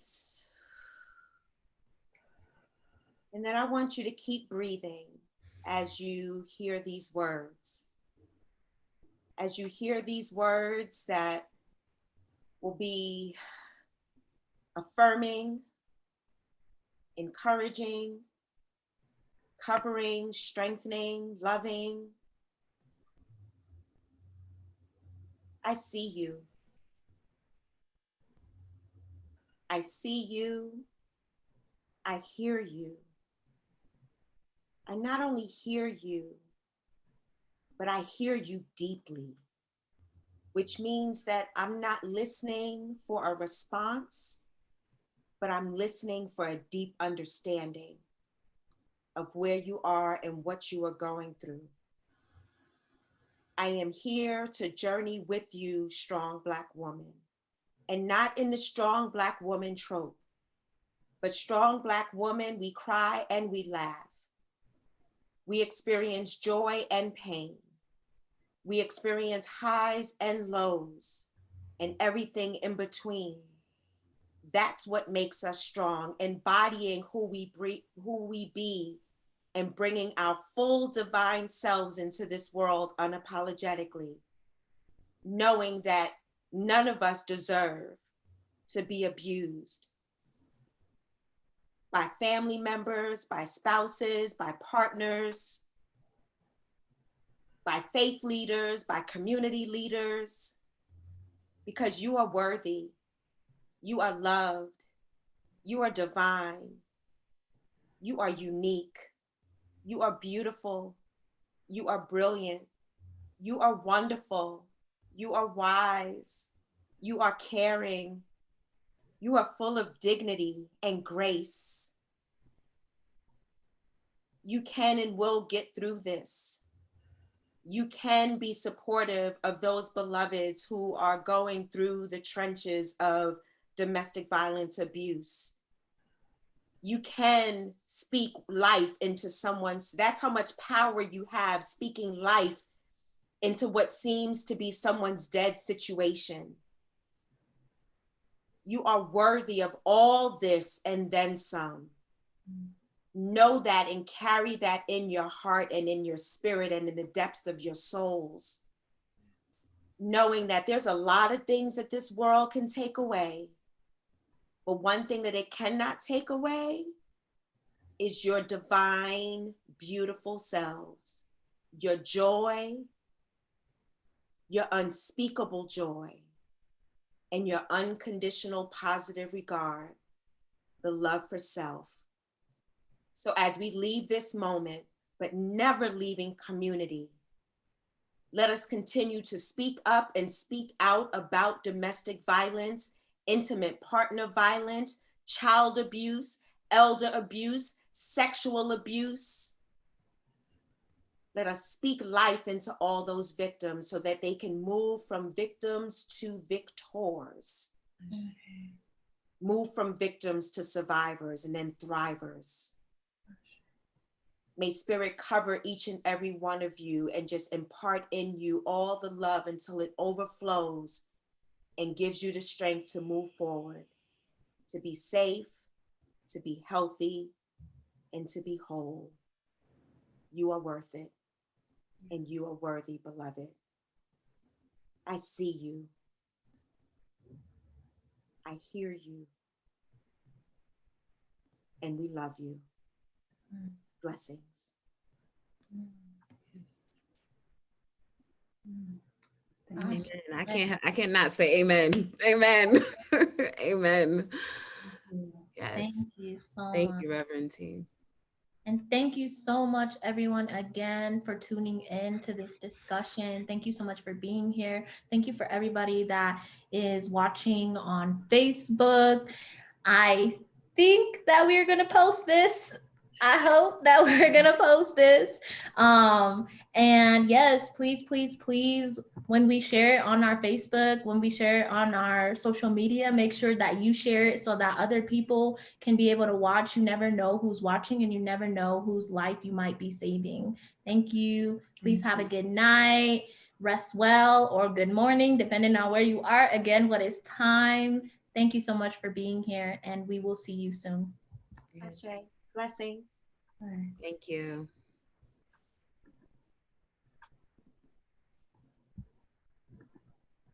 And then I want you to keep breathing as you hear these words. As you hear these words that will be affirming, encouraging, covering, strengthening, loving. I see you. I see you. I hear you. I not only hear you, but I hear you deeply, which means that I'm not listening for a response, but I'm listening for a deep understanding of where you are and what you are going through. I am here to journey with you, strong Black woman, and not in the strong Black woman trope, but strong Black woman, we cry and we laugh. We experience joy and pain. We experience highs and lows and everything in between. That's what makes us strong, embodying who we be, and bringing our full divine selves into this world unapologetically, knowing that none of us deserve to be abused by family members, by spouses, by partners, by faith leaders, by community leaders, because you are worthy, you are loved, you are divine, you are unique, you are beautiful, you are brilliant, you are wonderful, you are wise, you are caring, you are full of dignity and grace. You can and will get through this. You can be supportive of those beloveds who are going through the trenches of domestic violence abuse. You can speak life into someone's, that's how much power you have, speaking life into what seems to be someone's dead situation. You are worthy of all this and then some. Know that and carry that in your heart and in your spirit and in the depths of your souls. Knowing that there's a lot of things that this world can take away, but one thing that it cannot take away is your divine, beautiful selves, your joy, your unspeakable joy, and your unconditional positive regard, the love for self. So as we leave this moment, but never leaving community, let us continue to speak up and speak out about domestic violence, intimate partner violence, child abuse, elder abuse, sexual abuse. Let us speak life into all those victims so that they can move from victims to victors. Move from victims to survivors and then thrivers. May Spirit cover each and every one of you and just impart in you all the love until it overflows and gives you the strength to move forward, to be safe, to be healthy, and to be whole. You are worth it, and you are worthy, beloved. I see you. I hear you. And we love you. Blessings. Amen. I cannot say amen. Amen. Amen. Yes. Thank you so much. Thank you, Reverend T. And thank you so much, everyone, again, for tuning in to this discussion. Thank you so much for being here. Thank you for everybody that is watching on Facebook. I think that we're going to post this. I hope that we're going to post this. And yes, please, please, please, when we share it on our Facebook, when we share it on our social media, make sure that you share it so that other people can be able to watch. You never know who's watching and you never know whose life you might be saving. Thank you. Please have a good night, rest well, or good morning, depending on where you are. Again, what is time? Thank you so much for being here, and we will see you soon. Ashe. Blessings. Thank you.